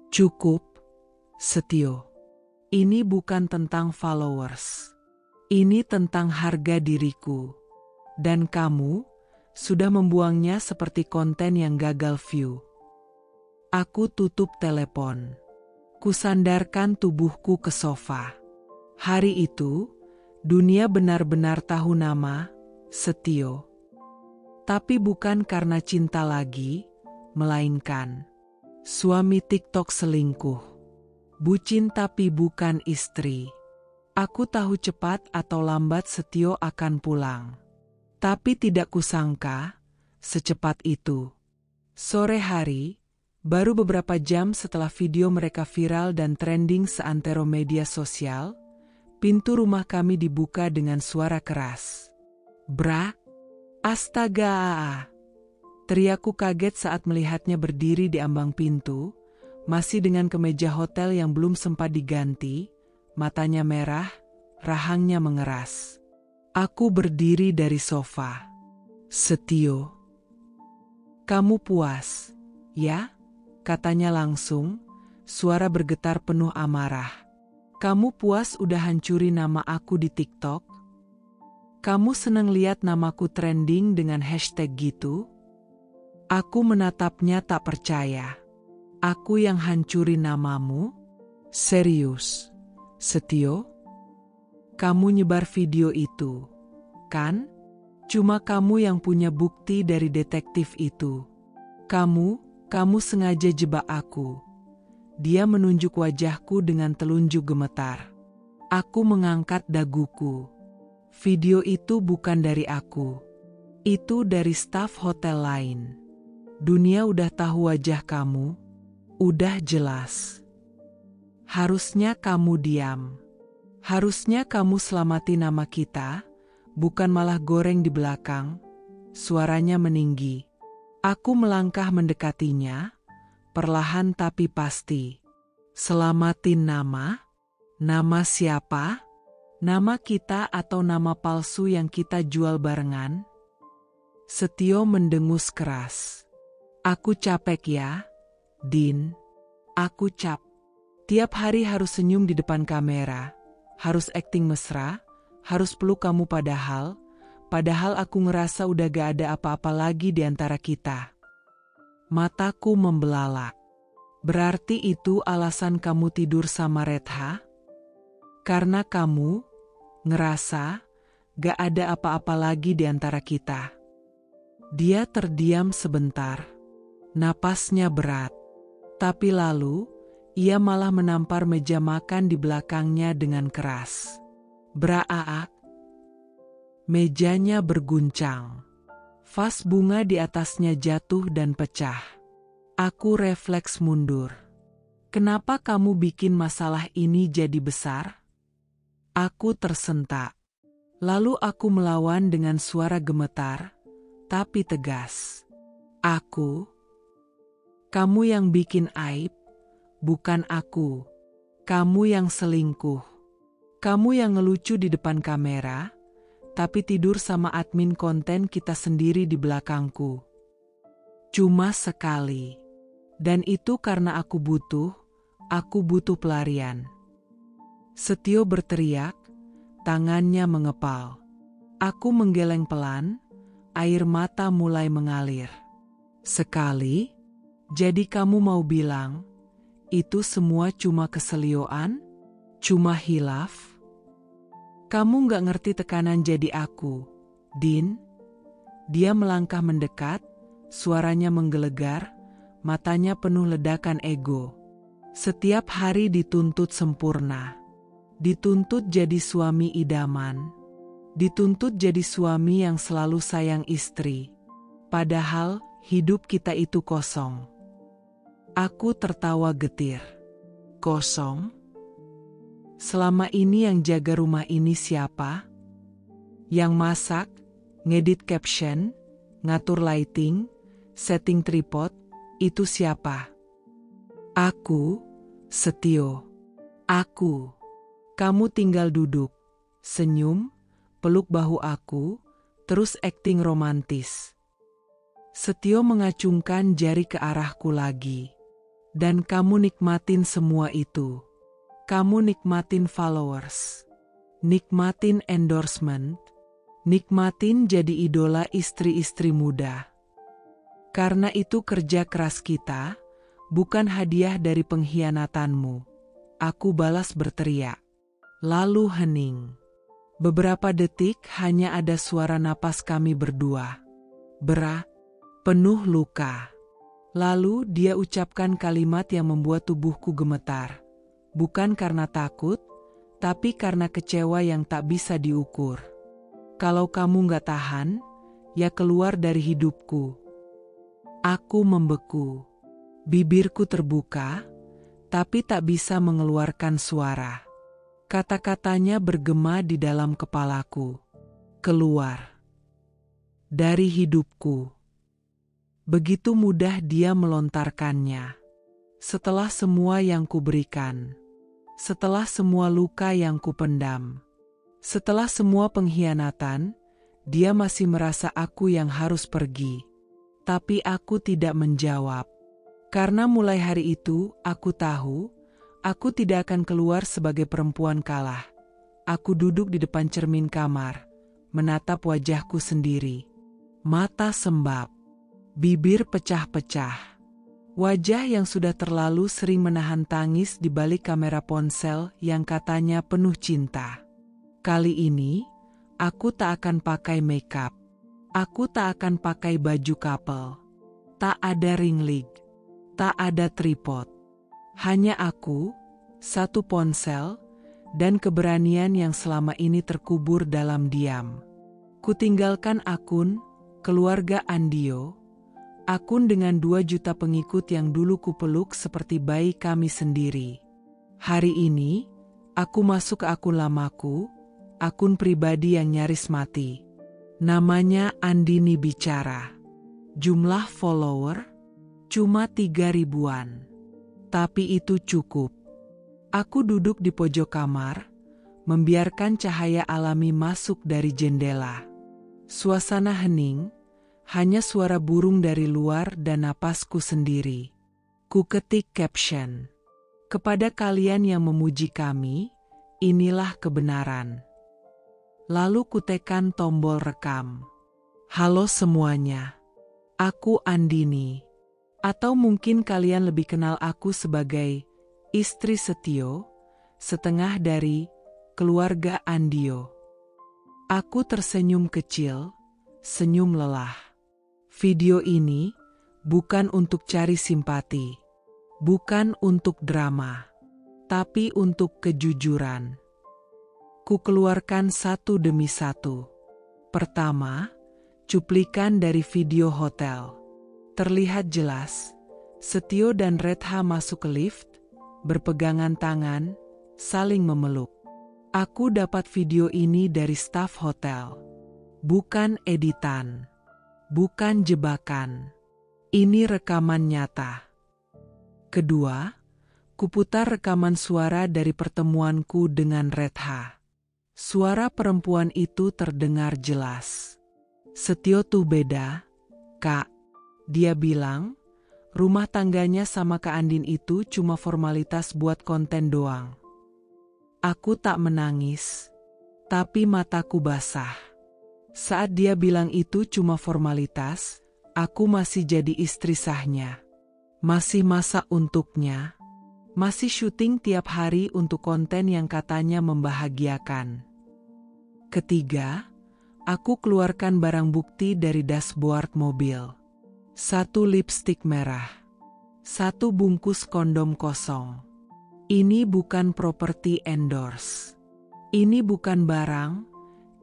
Cukup, Setio. Ini bukan tentang followers. Ini tentang harga diriku. Dan kamu sudah membuangnya seperti konten yang gagal view. Aku tutup telepon. Kusandarkan tubuhku ke sofa. Hari itu, dunia benar-benar tahu nama Setio. Tapi bukan karena cinta lagi, melainkan suami TikTok selingkuh. Bucin tapi bukan istri. Aku tahu cepat atau lambat Setio akan pulang. Tapi tidak kusangka, secepat itu. Sore hari, Baru beberapa jam setelah video mereka viral dan trending seantero media sosial, pintu rumah kami dibuka dengan suara keras. "Bra! Astaga!" Teriakku kaget saat melihatnya berdiri di ambang pintu, masih dengan kemeja hotel yang belum sempat diganti, matanya merah, rahangnya mengeras. Aku berdiri dari sofa. "Setio, kamu puas, ya?" Katanya langsung, suara bergetar penuh amarah. "Kamu puas udah hancurin nama aku di TikTok? Kamu seneng liat namaku trending dengan hashtag gitu?" Aku menatapnya tak percaya. "Aku yang hancurin namamu? Serius, Setio? Kamu nyebar video itu, kan? Cuma kamu yang punya bukti dari detektif itu. Kamu sengaja jebak aku." Dia menunjuk wajahku dengan telunjuk gemetar. Aku mengangkat daguku. "Video itu bukan dari aku. Itu dari staf hotel lain. Dunia udah tahu wajah kamu. Udah jelas. Harusnya kamu diam. Harusnya kamu selamati nama kita, bukan malah goreng di belakang." Suaranya meninggi. Aku melangkah mendekatinya, perlahan tapi pasti. "Selamatin nama? Nama siapa? Nama kita atau nama palsu yang kita jual barengan?" Setio mendengus keras. "Aku capek ya, Din. Aku tiap hari harus senyum di depan kamera, harus akting mesra, harus peluk kamu padahal aku ngerasa udah gak ada apa-apa lagi di antara kita." Mataku membelalak. "Berarti itu alasan kamu tidur sama Retha? Karena kamu ngerasa gak ada apa-apa lagi di antara kita?" Dia terdiam sebentar. Napasnya berat. Tapi lalu, ia malah menampar meja makan di belakangnya dengan keras. Braak. Mejanya berguncang. Vas bunga di atasnya jatuh dan pecah. Aku refleks mundur. "Kenapa kamu bikin masalah ini jadi besar?" Aku tersentak. Lalu aku melawan dengan suara gemetar, tapi tegas. Kamu yang bikin aib, bukan aku. Kamu yang selingkuh. Kamu yang ngelucu di depan kamera, tapi tidur sama admin konten kita sendiri di belakangku. Cuma sekali. Dan itu karena aku butuh pelarian." Setio berteriak, tangannya mengepal. Aku menggeleng pelan, air mata mulai mengalir. "Sekali? Jadi kamu mau bilang, itu semua cuma keselioan? Cuma hilaf? Kamu gak ngerti tekanan jadi aku, Din?" Dia melangkah mendekat, suaranya menggelegar, matanya penuh ledakan ego. Setiap hari dituntut sempurna. Dituntut jadi suami idaman. Dituntut jadi suami yang selalu sayang istri. Padahal hidup kita itu kosong. Aku tertawa getir. Kosong? Selama ini yang jaga rumah ini siapa? Yang masak, ngedit caption, ngatur lighting, setting tripod, itu siapa? Aku, Setio. Aku. Kamu tinggal duduk, senyum, peluk bahu aku, terus akting romantis. Setio mengacungkan jari ke arahku lagi. Dan kamu nikmatin semua itu. Kamu nikmatin followers. Nikmatin endorsement. Nikmatin jadi idola istri-istri muda. Karena itu kerja keras kita, bukan hadiah dari pengkhianatanmu. Aku balas berteriak. Lalu hening. Beberapa detik hanya ada suara napas kami berdua. Penuh luka. Lalu dia ucapkan kalimat yang membuat tubuhku gemetar. Bukan karena takut, tapi karena kecewa yang tak bisa diukur. Kalau kamu gak tahan, ya keluar dari hidupku. Aku membeku. Bibirku terbuka, tapi tak bisa mengeluarkan suara. Kata-katanya bergema di dalam kepalaku. Keluar dari hidupku. Begitu mudah dia melontarkannya. Setelah semua yang kuberikan, setelah semua luka yang kupendam, setelah semua pengkhianatan, dia masih merasa aku yang harus pergi. Tapi aku tidak menjawab. Karena mulai hari itu, aku tahu, aku tidak akan keluar sebagai perempuan kalah. Aku duduk di depan cermin kamar, menatap wajahku sendiri. Mata sembab, bibir pecah-pecah. Wajah yang sudah terlalu sering menahan tangis di balik kamera ponsel yang katanya penuh cinta. Kali ini, aku tak akan pakai makeup. Aku tak akan pakai baju couple. Tak ada ring light. Tak ada tripod. Hanya aku, satu ponsel, dan keberanian yang selama ini terkubur dalam diam. Kutinggalkan akun keluarga Andio, akun dengan 2 juta pengikut yang dulu kupeluk seperti bayi kami sendiri. Hari ini, aku masuk ke akun lamaku, akun pribadi yang nyaris mati. Namanya Andini Bicara. Jumlah follower cuma 3 ribuan. Tapi itu cukup. Aku duduk di pojok kamar, membiarkan cahaya alami masuk dari jendela. Suasana hening, hanya suara burung dari luar dan napasku sendiri. Ku ketik caption. Kepada kalian yang memuji kami, inilah kebenaran. Lalu kutekan tombol rekam. Halo semuanya. Aku Andini. Atau mungkin kalian lebih kenal aku sebagai istri Setio, setengah dari keluarga Andio. Aku tersenyum kecil, senyum lelah. Video ini bukan untuk cari simpati, bukan untuk drama, tapi untuk kejujuran. Ku keluarkan satu demi satu. Pertama, cuplikan dari video hotel. Terlihat jelas, Setio dan Redha masuk ke lift, berpegangan tangan, saling memeluk. Aku dapat video ini dari staf hotel. Bukan editan. Bukan jebakan. Ini rekaman nyata. Kedua, kuputar rekaman suara dari pertemuanku dengan Redha. Suara perempuan itu terdengar jelas. Setio tuh beda, Kak. Dia bilang, rumah tangganya sama Kak Andin itu cuma formalitas buat konten doang. Aku tak menangis, tapi mataku basah. Saat dia bilang itu cuma formalitas, aku masih jadi istri sahnya. Masih masak untuknya. Masih syuting tiap hari untuk konten yang katanya membahagiakan. Ketiga, aku keluarkan barang bukti dari dashboard mobil. 1 lipstik merah. 1 bungkus kondom kosong. Ini bukan properti endorse. Ini bukan barang,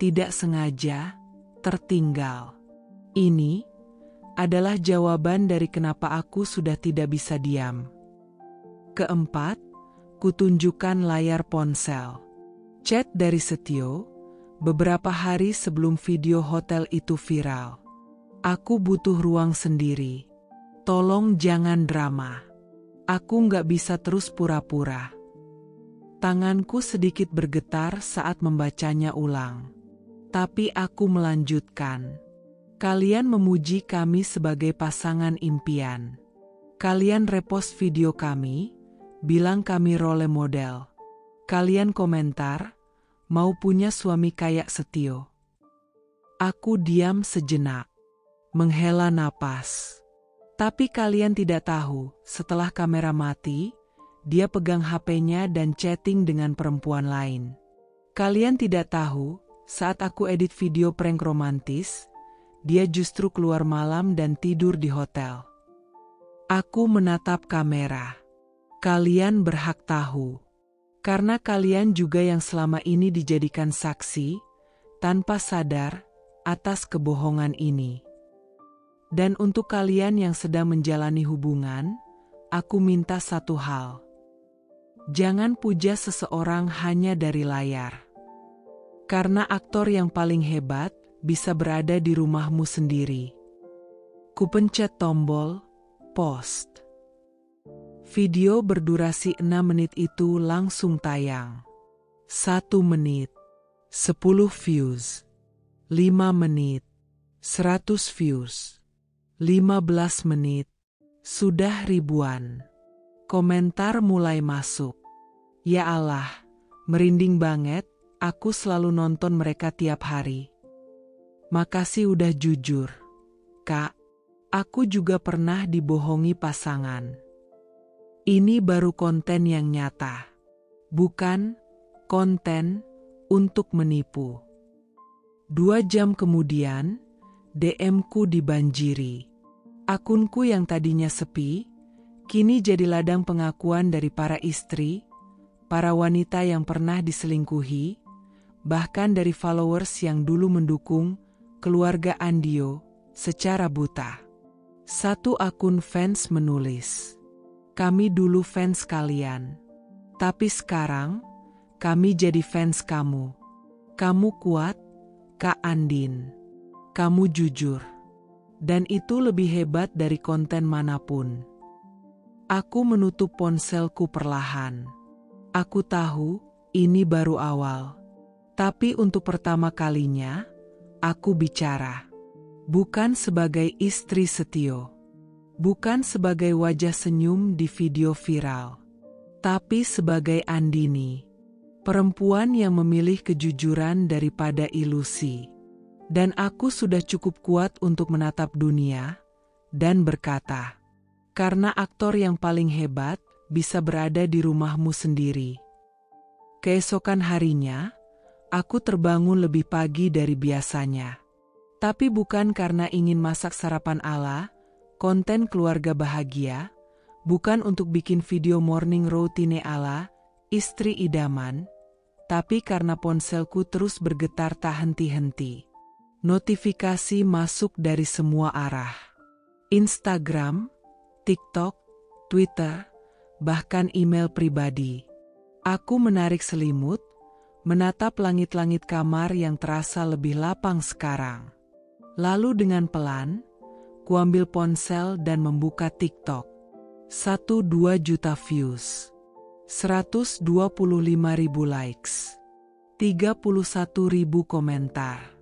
tidak sengaja, tertinggal. Ini adalah jawaban dari kenapa aku sudah tidak bisa diam. Keempat, kutunjukkan layar ponsel. Chat dari Setio, beberapa hari sebelum video hotel itu viral. Aku butuh ruang sendiri. Tolong jangan drama. Aku nggak bisa terus pura-pura. Tanganku sedikit bergetar saat membacanya ulang. Tapi aku melanjutkan. Kalian memuji kami sebagai pasangan impian. Kalian repost video kami, bilang kami role model. Kalian komentar, mau punya suami kayak Setio. Aku diam sejenak, menghela napas. Tapi kalian tidak tahu, setelah kamera mati, dia pegang HP-nya dan chatting dengan perempuan lain. Kalian tidak tahu, saat aku edit video prank romantis, dia justru keluar malam dan tidur di hotel. Aku menatap kamera. Kalian berhak tahu. Karena kalian juga yang selama ini dijadikan saksi, tanpa sadar, atas kebohongan ini. Dan untuk kalian yang sedang menjalani hubungan, aku minta satu hal. Jangan puja seseorang hanya dari layar. Karena aktor yang paling hebat bisa berada di rumahmu sendiri. Kupencet tombol post. Video berdurasi 6 menit itu langsung tayang. 1 menit, 10 views. 5 menit, 100 views. 15 menit, sudah ribuan. Komentar mulai masuk. Ya Allah, merinding banget, aku selalu nonton mereka tiap hari. Makasih udah jujur. Kak, aku juga pernah dibohongi pasangan. Ini baru konten yang nyata. Bukan konten untuk menipu. 2 jam kemudian, DM-ku dibanjiri. Akunku yang tadinya sepi, kini jadi ladang pengakuan dari para istri, para wanita yang pernah diselingkuhi, bahkan dari followers yang dulu mendukung keluarga Andio secara buta. Satu akun fans menulis, "Kami dulu fans kalian, tapi sekarang kami jadi fans kamu. Kamu kuat, Kak Andin. Kamu jujur. Dan itu lebih hebat dari konten manapun." Aku menutup ponselku perlahan. Aku tahu ini baru awal. Tapi untuk pertama kalinya, aku bicara. Bukan sebagai istri Setio. Bukan sebagai wajah senyum di video viral. Tapi sebagai Andini. Perempuan yang memilih kejujuran daripada ilusi. Dan aku sudah cukup kuat untuk menatap dunia dan berkata, karena aktor yang paling hebat bisa berada di rumahmu sendiri. Keesokan harinya, aku terbangun lebih pagi dari biasanya. Tapi bukan karena ingin masak sarapan ala, konten keluarga bahagia, bukan untuk bikin video morning routine ala, istri idaman, tapi karena ponselku terus bergetar tak henti-henti. Notifikasi masuk dari semua arah. Instagram, TikTok, Twitter, bahkan email pribadi. Aku menarik selimut, menatap langit-langit kamar yang terasa lebih lapang sekarang. Lalu dengan pelan, kuambil ponsel dan membuka TikTok. 1-2 juta views. 125.000 likes. 31.000 komentar.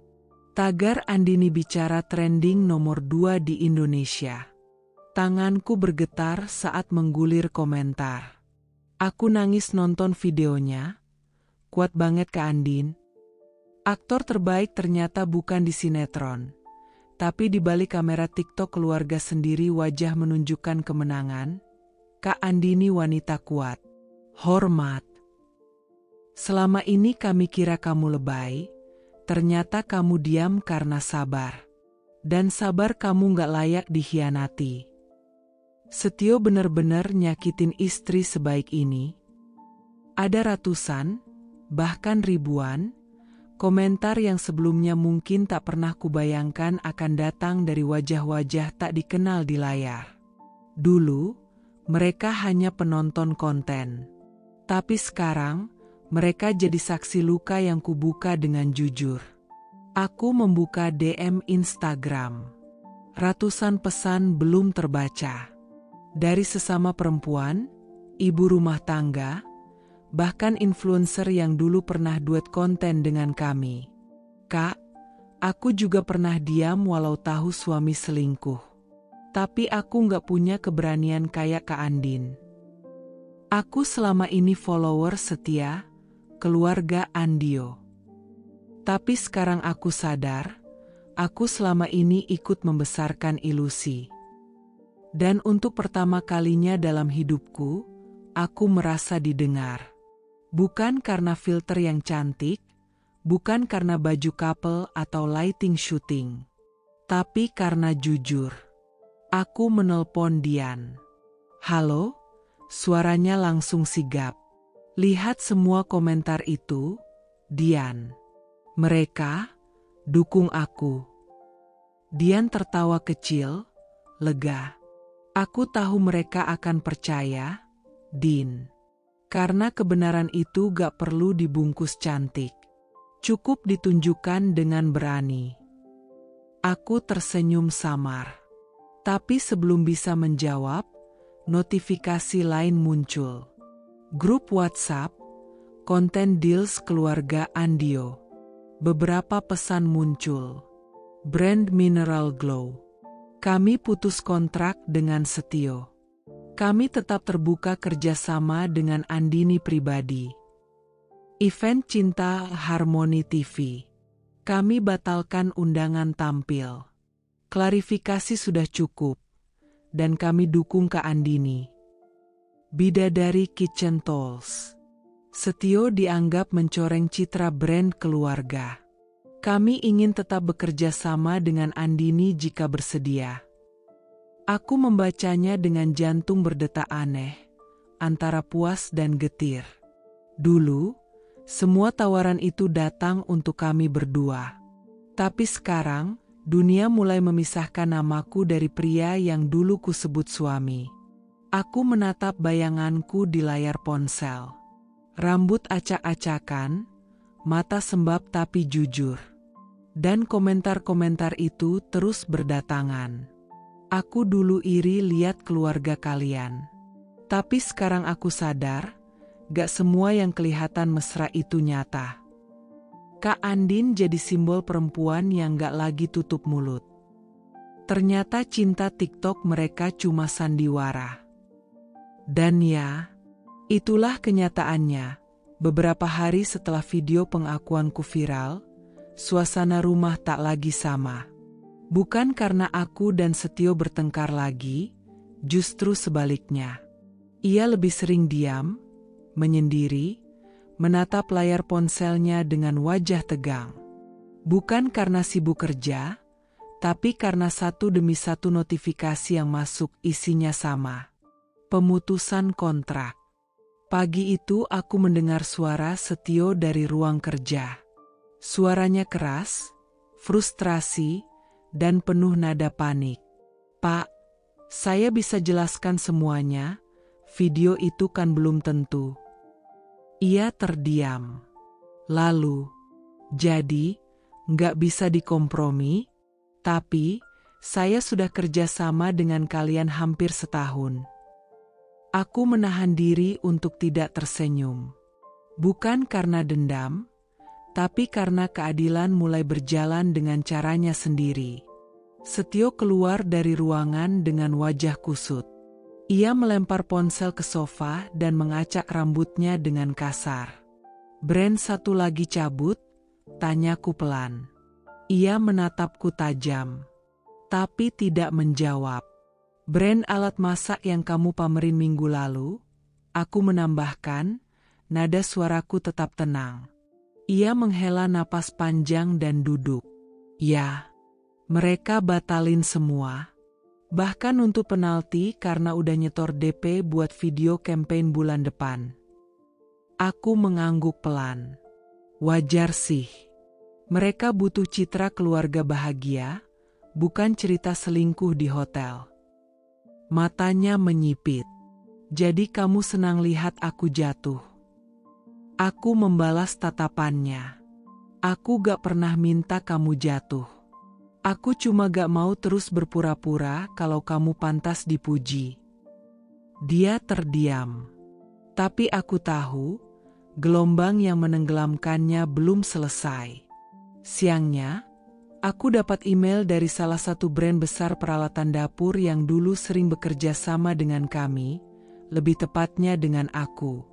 Tagar Andini bicara trending nomor 2 di Indonesia. Tanganku bergetar saat menggulir komentar. Aku nangis nonton videonya. Kuat banget Kak Andin. Aktor terbaik ternyata bukan di sinetron. Tapi di balik kamera TikTok keluarga sendiri wajah menunjukkan kemenangan. Kak Andini wanita kuat. Hormat. Selama ini kami kira kamu lebay, ternyata kamu diam karena sabar. Dan sabar kamu gak layak dikhianati. Setio benar-benar nyakitin istri sebaik ini. Ada ratusan, bahkan ribuan, komentar yang sebelumnya mungkin tak pernah kubayangkan akan datang dari wajah-wajah tak dikenal di layar. Dulu, mereka hanya penonton konten. Tapi sekarang, mereka jadi saksi luka yang kubuka dengan jujur. Aku membuka DM Instagram. Ratusan pesan belum terbaca. Dari sesama perempuan, ibu rumah tangga, bahkan influencer yang dulu pernah duet konten dengan kami. Kak, aku juga pernah diam walau tahu suami selingkuh. Tapi aku gak punya keberanian kayak Kak Andin. Aku selama ini follower setia, keluarga Andio. Tapi sekarang aku sadar, aku selama ini ikut membesarkan ilusi. Dan untuk pertama kalinya dalam hidupku, aku merasa didengar. Bukan karena filter yang cantik, bukan karena baju couple atau lighting shooting. Tapi karena jujur. Aku menelpon Dian. Halo? Suaranya langsung sigap. Lihat semua komentar itu, Dian. Mereka dukung aku. Dian tertawa kecil, lega. Aku tahu mereka akan percaya, Din. Karena kebenaran itu gak perlu dibungkus cantik. Cukup ditunjukkan dengan berani. Aku tersenyum samar. Tapi sebelum bisa menjawab, notifikasi lain muncul. Grup WhatsApp, konten deals keluarga Andio. Beberapa pesan muncul. Brand Mineral Glow. Kami putus kontrak dengan Setio. Kami tetap terbuka kerjasama dengan Andini pribadi. Event Cinta Harmoni TV. Kami batalkan undangan tampil. Klarifikasi sudah cukup. Dan kami dukung Kak Andini. Bidadari Kitchen Tools. Setio dianggap mencoreng citra brand keluarga. Kami ingin tetap bekerja sama dengan Andini jika bersedia. Aku membacanya dengan jantung berdetak aneh, antara puas dan getir. Dulu, semua tawaran itu datang untuk kami berdua. Tapi sekarang, dunia mulai memisahkan namaku dari pria yang dulu kusebut suami. Aku menatap bayanganku di layar ponsel. Rambut acak-acakan, mata sembab tapi jujur. Dan komentar-komentar itu terus berdatangan. Aku dulu iri lihat keluarga kalian. Tapi sekarang aku sadar, gak semua yang kelihatan mesra itu nyata. Kak Andin jadi simbol perempuan yang gak lagi tutup mulut. Ternyata cinta TikTok mereka cuma sandiwara. Dan ya, itulah kenyataannya. Beberapa hari setelah video pengakuanku viral, suasana rumah tak lagi sama. Bukan karena aku dan Setio bertengkar lagi, justru sebaliknya. Ia lebih sering diam, menyendiri, menatap layar ponselnya dengan wajah tegang. Bukan karena sibuk kerja, tapi karena satu demi satu notifikasi yang masuk isinya sama. Pemutusan kontrak. Pagi itu aku mendengar suara Setio dari ruang kerja. Suaranya keras, frustrasi, dan penuh nada panik. Pak, saya bisa jelaskan semuanya, video itu kan belum tentu. Ia terdiam. Lalu, jadi, nggak bisa dikompromi, tapi, saya sudah kerja sama dengan kalian hampir setahun. Aku menahan diri untuk tidak tersenyum. Bukan karena dendam, tapi karena keadilan mulai berjalan dengan caranya sendiri. Setio keluar dari ruangan dengan wajah kusut. Ia melempar ponsel ke sofa dan mengacak rambutnya dengan kasar. Brand satu lagi cabut? Tanyaku pelan. Ia menatapku tajam, tapi tidak menjawab. Brand alat masak yang kamu pamerin minggu lalu? Aku menambahkan, nada suaraku tetap tenang. Ia menghela napas panjang dan duduk. Ya, mereka batalin semua. Bahkan untuk penalti karena udah nyetor DP buat video campaign bulan depan. Aku mengangguk pelan. Wajar sih. Mereka butuh citra keluarga bahagia, bukan cerita selingkuh di hotel. Matanya menyipit. Jadi kamu senang lihat aku jatuh? Aku membalas tatapannya. Aku gak pernah minta kamu jatuh. Aku cuma gak mau terus berpura-pura kalau kamu pantas dipuji. Dia terdiam. Tapi aku tahu, gelombang yang menenggelamkannya belum selesai. Siangnya, aku dapat email dari salah satu brand besar peralatan dapur yang dulu sering bekerja sama dengan kami, lebih tepatnya dengan aku.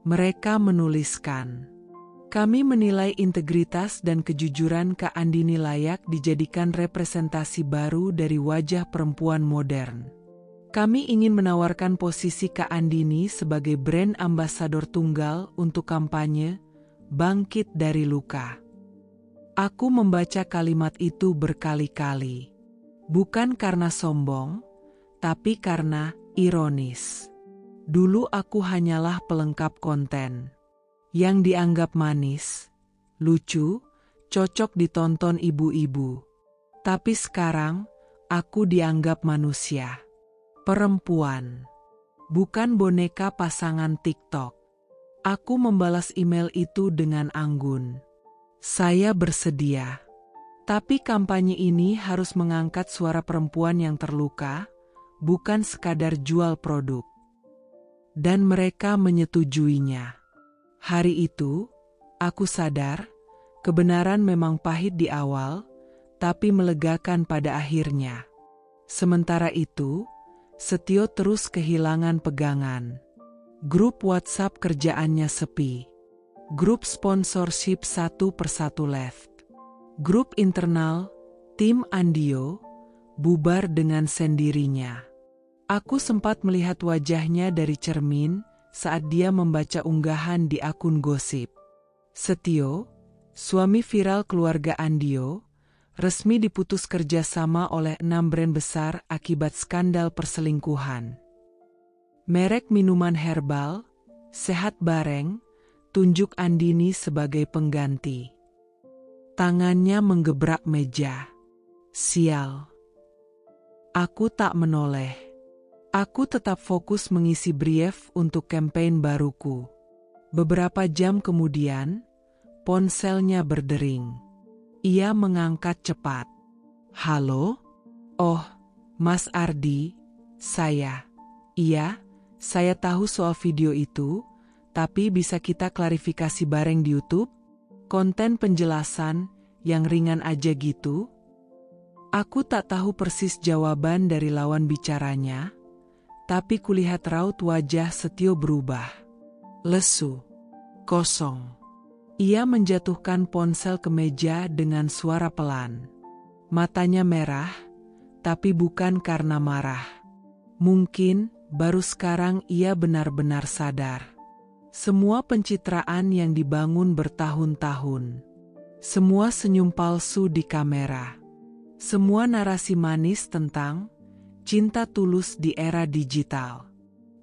Mereka menuliskan, kami menilai integritas dan kejujuran Kak Andini layak dijadikan representasi baru dari wajah perempuan modern. Kami ingin menawarkan posisi Kak Andini sebagai brand ambasador tunggal untuk kampanye Bangkit dari Luka. Aku membaca kalimat itu berkali-kali. Bukan karena sombong, tapi karena ironis. Dulu aku hanyalah pelengkap konten. Yang dianggap manis, lucu, cocok ditonton ibu-ibu. Tapi sekarang, aku dianggap manusia. Perempuan. Bukan boneka pasangan TikTok. Aku membalas email itu dengan anggun. Saya bersedia. Tapi kampanye ini harus mengangkat suara perempuan yang terluka, bukan sekadar jual produk. Dan mereka menyetujuinya. Hari itu, aku sadar, kebenaran memang pahit di awal, tapi melegakan pada akhirnya. Sementara itu, Setio terus kehilangan pegangan. Grup WhatsApp kerjaannya sepi. Grup sponsorship satu persatu left. Grup internal, tim Andio, bubar dengan sendirinya. Aku sempat melihat wajahnya dari cermin saat dia membaca unggahan di akun gosip. Setio, suami viral keluarga Andio, resmi diputus kerjasama oleh 6 brand besar akibat skandal perselingkuhan. Merek minuman herbal, Sehat Bareng, tunjuk Andini sebagai pengganti. Tangannya menggebrak meja. Sial. Aku tak menoleh. Aku tetap fokus mengisi brief untuk campaign baruku. Beberapa jam kemudian, ponselnya berdering. Ia mengangkat cepat. Halo? Oh, Mas Ardi, saya. Iya, saya tahu soal video itu, tapi bisa kita klarifikasi bareng di YouTube? Konten penjelasan yang ringan aja gitu? Aku tak tahu persis jawaban dari lawan bicaranya, tapi kulihat raut wajah Setio berubah. Lesu. Kosong. Ia menjatuhkan ponsel ke meja dengan suara pelan. Matanya merah, tapi bukan karena marah. Mungkin baru sekarang ia benar-benar sadar. Semua pencitraan yang dibangun bertahun-tahun. Semua senyum palsu di kamera. Semua narasi manis tentang cinta tulus di era digital.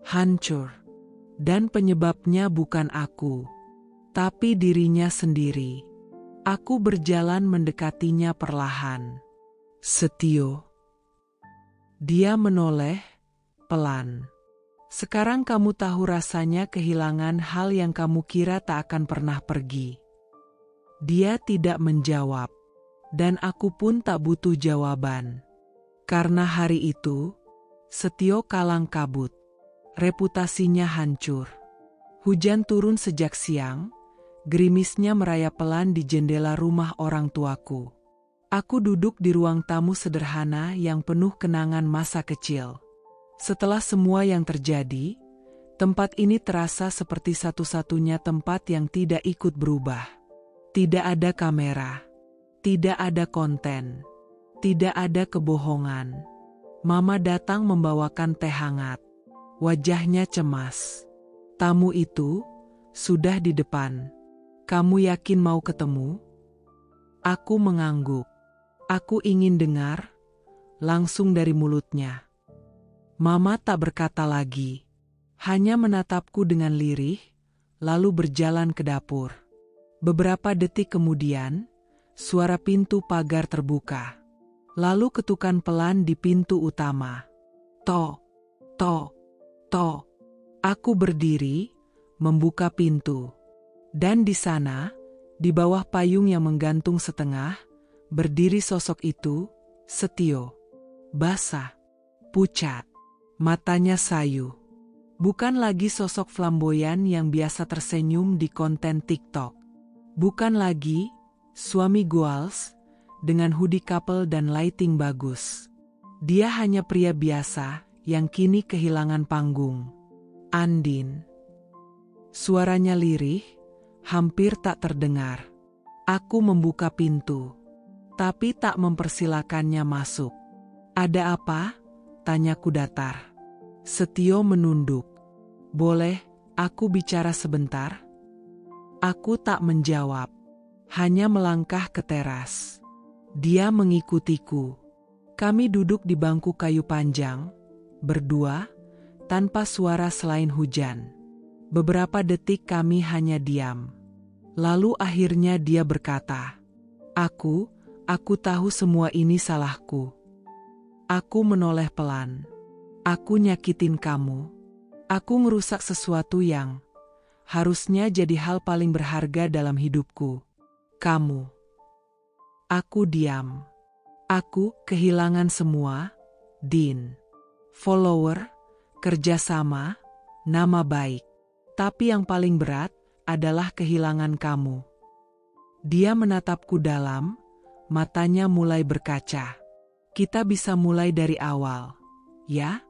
Hancur. Dan penyebabnya bukan aku, tapi dirinya sendiri. Aku berjalan mendekatinya perlahan. Setio. Dia menoleh, pelan. Sekarang kamu tahu rasanya kehilangan hal yang kamu kira tak akan pernah pergi. Dia tidak menjawab. Dan aku pun tak butuh jawaban. Karena hari itu, Setio kalang kabut. Reputasinya hancur. Hujan turun sejak siang. Gerimisnya merayap pelan di jendela rumah orang tuaku. Aku duduk di ruang tamu sederhana yang penuh kenangan masa kecil. Setelah semua yang terjadi, tempat ini terasa seperti satu-satunya tempat yang tidak ikut berubah. Tidak ada kamera, tidak ada konten, tidak ada kebohongan. Mama datang membawakan teh hangat. Wajahnya cemas. Tamu itu sudah di depan. Kamu yakin mau ketemu? Aku mengangguk. Aku ingin dengar langsung dari mulutnya. Mama tak berkata lagi. Hanya menatapku dengan lirih, lalu berjalan ke dapur. Beberapa detik kemudian, suara pintu pagar terbuka. Lalu ketukan pelan di pintu utama. Tok, tok, tok. Aku berdiri, membuka pintu. Dan di sana, di bawah payung yang menggantung setengah, berdiri sosok itu, Setio. Basah, pucat, matanya sayu. Bukan lagi sosok flamboyan yang biasa tersenyum di konten TikTok. Bukan lagi suami goals dengan hoodie couple dan lighting bagus. Dia hanya pria biasa yang kini kehilangan panggung. Andin. Suaranya lirih, hampir tak terdengar. Aku membuka pintu, tapi tak mempersilakannya masuk. Ada apa? Tanyaku datar. Setio menunduk. Boleh, aku bicara sebentar? Aku tak menjawab, hanya melangkah ke teras. Dia mengikutiku. Kami duduk di bangku kayu panjang, berdua, tanpa suara selain hujan. Beberapa detik kami hanya diam. Lalu akhirnya dia berkata, Aku tahu semua ini salahku. Aku menoleh pelan. Aku nyakitin kamu. Aku ngerusak sesuatu yang harusnya jadi hal paling berharga dalam hidupku. Kamu. Aku diam. Aku kehilangan semua, Din. Follower, kerjasama, nama baik. Tapi yang paling berat adalah kehilangan kamu. Dia menatapku dalam, matanya mulai berkaca. Kita bisa mulai dari awal, ya?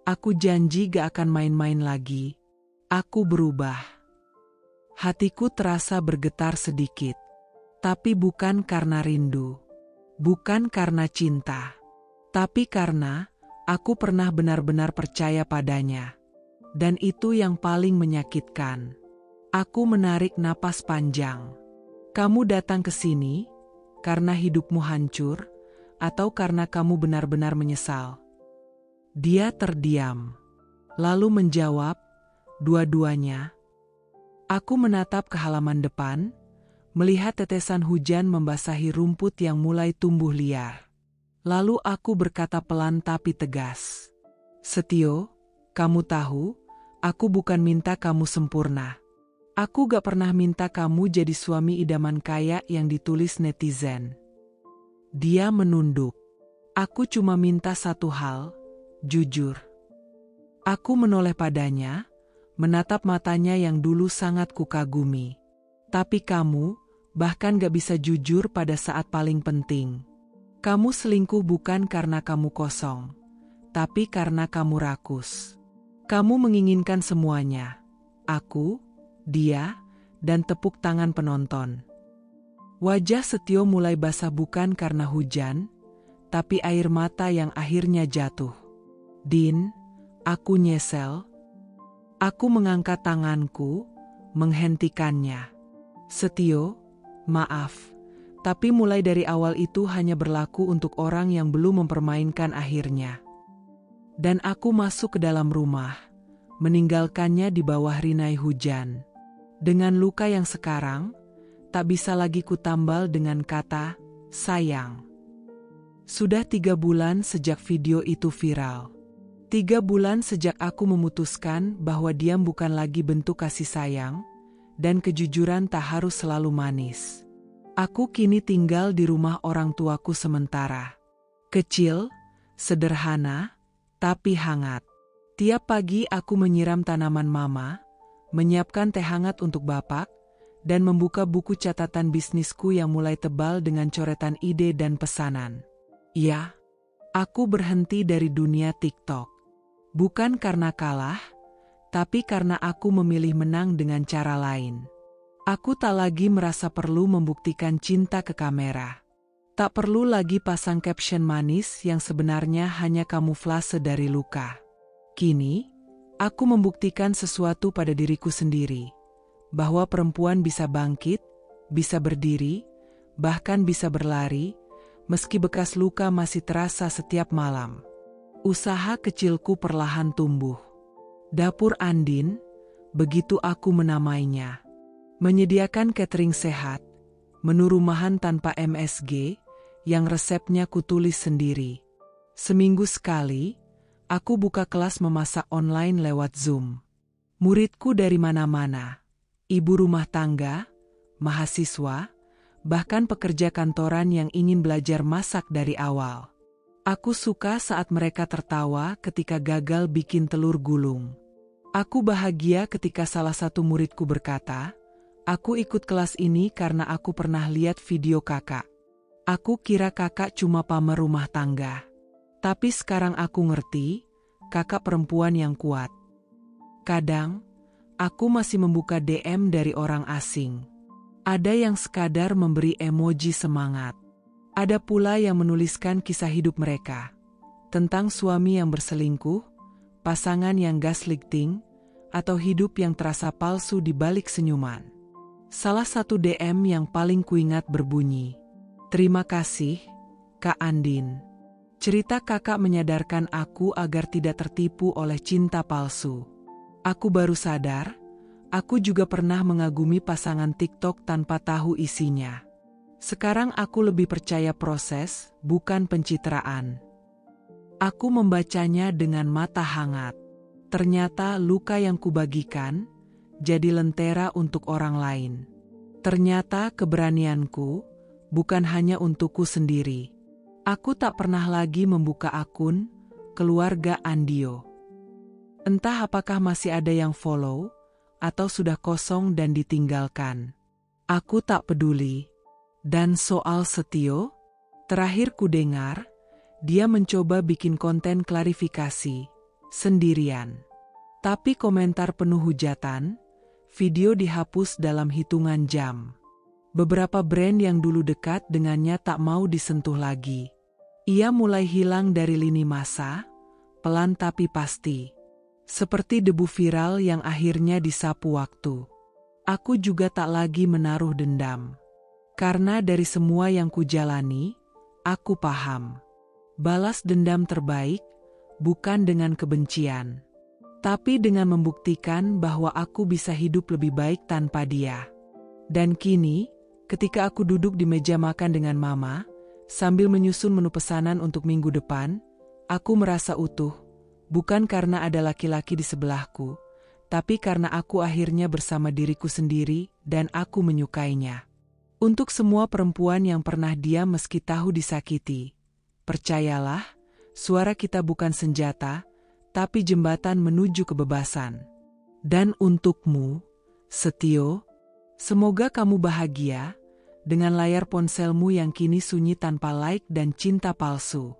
Aku janji gak akan main-main lagi. Aku berubah. Hatiku terasa bergetar sedikit. Tapi bukan karena rindu. Bukan karena cinta. Tapi karena aku pernah benar-benar percaya padanya. Dan itu yang paling menyakitkan. Aku menarik napas panjang. Kamu datang ke sini karena hidupmu hancur atau karena kamu benar-benar menyesal? Dia terdiam, lalu menjawab, dua-duanya. Aku menatap ke halaman depan, melihat tetesan hujan membasahi rumput yang mulai tumbuh liar. Lalu aku berkata pelan tapi tegas. Setio, kamu tahu, aku bukan minta kamu sempurna. Aku gak pernah minta kamu jadi suami idaman kaya yang ditulis netizen. Dia menunduk. Aku cuma minta satu hal. Jujur. Aku menoleh padanya, menatap matanya yang dulu sangat kukagumi. Tapi kamu, bahkan gak bisa jujur pada saat paling penting. Kamu selingkuh bukan karena kamu kosong, tapi karena kamu rakus. Kamu menginginkan semuanya. Aku, dia, dan tepuk tangan penonton. Wajah Setio mulai basah bukan karena hujan, tapi air mata yang akhirnya jatuh. Din, aku nyesel. Aku mengangkat tanganku, menghentikannya. Setio, maaf, tapi mulai dari awal itu hanya berlaku untuk orang yang belum mempermainkan akhirnya. Dan aku masuk ke dalam rumah, meninggalkannya di bawah rinai hujan. Dengan luka yang sekarang, tak bisa lagi kutambal dengan kata, sayang. Sudah 3 bulan sejak video itu viral. 3 bulan sejak aku memutuskan bahwa diam bukan lagi bentuk kasih sayang, dan kejujuran tak harus selalu manis. Aku kini tinggal di rumah orang tuaku sementara. Kecil, sederhana, tapi hangat. Tiap pagi aku menyiram tanaman mama, menyiapkan teh hangat untuk bapak, dan membuka buku catatan bisnisku yang mulai tebal dengan coretan ide dan pesanan. Ya, aku berhenti dari dunia TikTok. Bukan karena kalah, tapi karena aku memilih menang dengan cara lain. Aku tak lagi merasa perlu membuktikan cinta ke kamera. Tak perlu lagi pasang caption manis yang sebenarnya hanya kamuflase dari luka. Kini, aku membuktikan sesuatu pada diriku sendiri. Bahwa perempuan bisa bangkit, bisa berdiri, bahkan bisa berlari, meski bekas luka masih terasa setiap malam. Usaha kecilku perlahan tumbuh. Dapur Andin, begitu aku menamainya. Menyediakan catering sehat, menu rumahan tanpa MSG, yang resepnya kutulis sendiri. Seminggu sekali, aku buka kelas memasak online lewat Zoom. Muridku dari mana-mana, ibu rumah tangga, mahasiswa, bahkan pekerja kantoran yang ingin belajar masak dari awal. Aku suka saat mereka tertawa ketika gagal bikin telur gulung. Aku bahagia ketika salah satu muridku berkata, aku ikut kelas ini karena aku pernah lihat video kakak. Aku kira kakak cuma pamer rumah tangga. Tapi sekarang aku ngerti, kakak perempuan yang kuat. Kadang, aku masih membuka DM dari orang asing. Ada yang sekadar memberi emoji semangat. Ada pula yang menuliskan kisah hidup mereka. Tentang suami yang berselingkuh, pasangan yang gaslighting, atau hidup yang terasa palsu di balik senyuman. Salah satu DM yang paling kuingat berbunyi, "Terima kasih, Kak Andin. Cerita kakak menyadarkan aku agar tidak tertipu oleh cinta palsu. Aku baru sadar, aku juga pernah mengagumi pasangan TikTok tanpa tahu isinya. Sekarang aku lebih percaya proses, bukan pencitraan." Aku membacanya dengan mata hangat. Ternyata luka yang kubagikan jadi lentera untuk orang lain. Ternyata keberanianku bukan hanya untukku sendiri. Aku tak pernah lagi membuka akun keluarga Andio. Entah apakah masih ada yang follow atau sudah kosong dan ditinggalkan. Aku tak peduli. Dan soal Setio, terakhir ku dengar, dia mencoba bikin konten klarifikasi sendirian. Tapi komentar penuh hujatan, video dihapus dalam hitungan jam. Beberapa brand yang dulu dekat dengannya tak mau disentuh lagi. Ia mulai hilang dari lini masa, pelan tapi pasti. Seperti debu viral yang akhirnya disapu waktu. Aku juga tak lagi menaruh dendam. Karena dari semua yang kujalani, aku paham. Balas dendam terbaik bukan dengan kebencian, tapi dengan membuktikan bahwa aku bisa hidup lebih baik tanpa dia. Dan kini, ketika aku duduk di meja makan dengan mama, sambil menyusun menu pesanan untuk minggu depan, aku merasa utuh, bukan karena ada laki-laki di sebelahku, tapi karena aku akhirnya bersama diriku sendiri dan aku menyukainya. Untuk semua perempuan yang pernah diam meski tahu disakiti, percayalah, suara kita bukan senjata, tapi jembatan menuju kebebasan. Dan untukmu, Setio, semoga kamu bahagia dengan layar ponselmu yang kini sunyi tanpa like dan cinta palsu.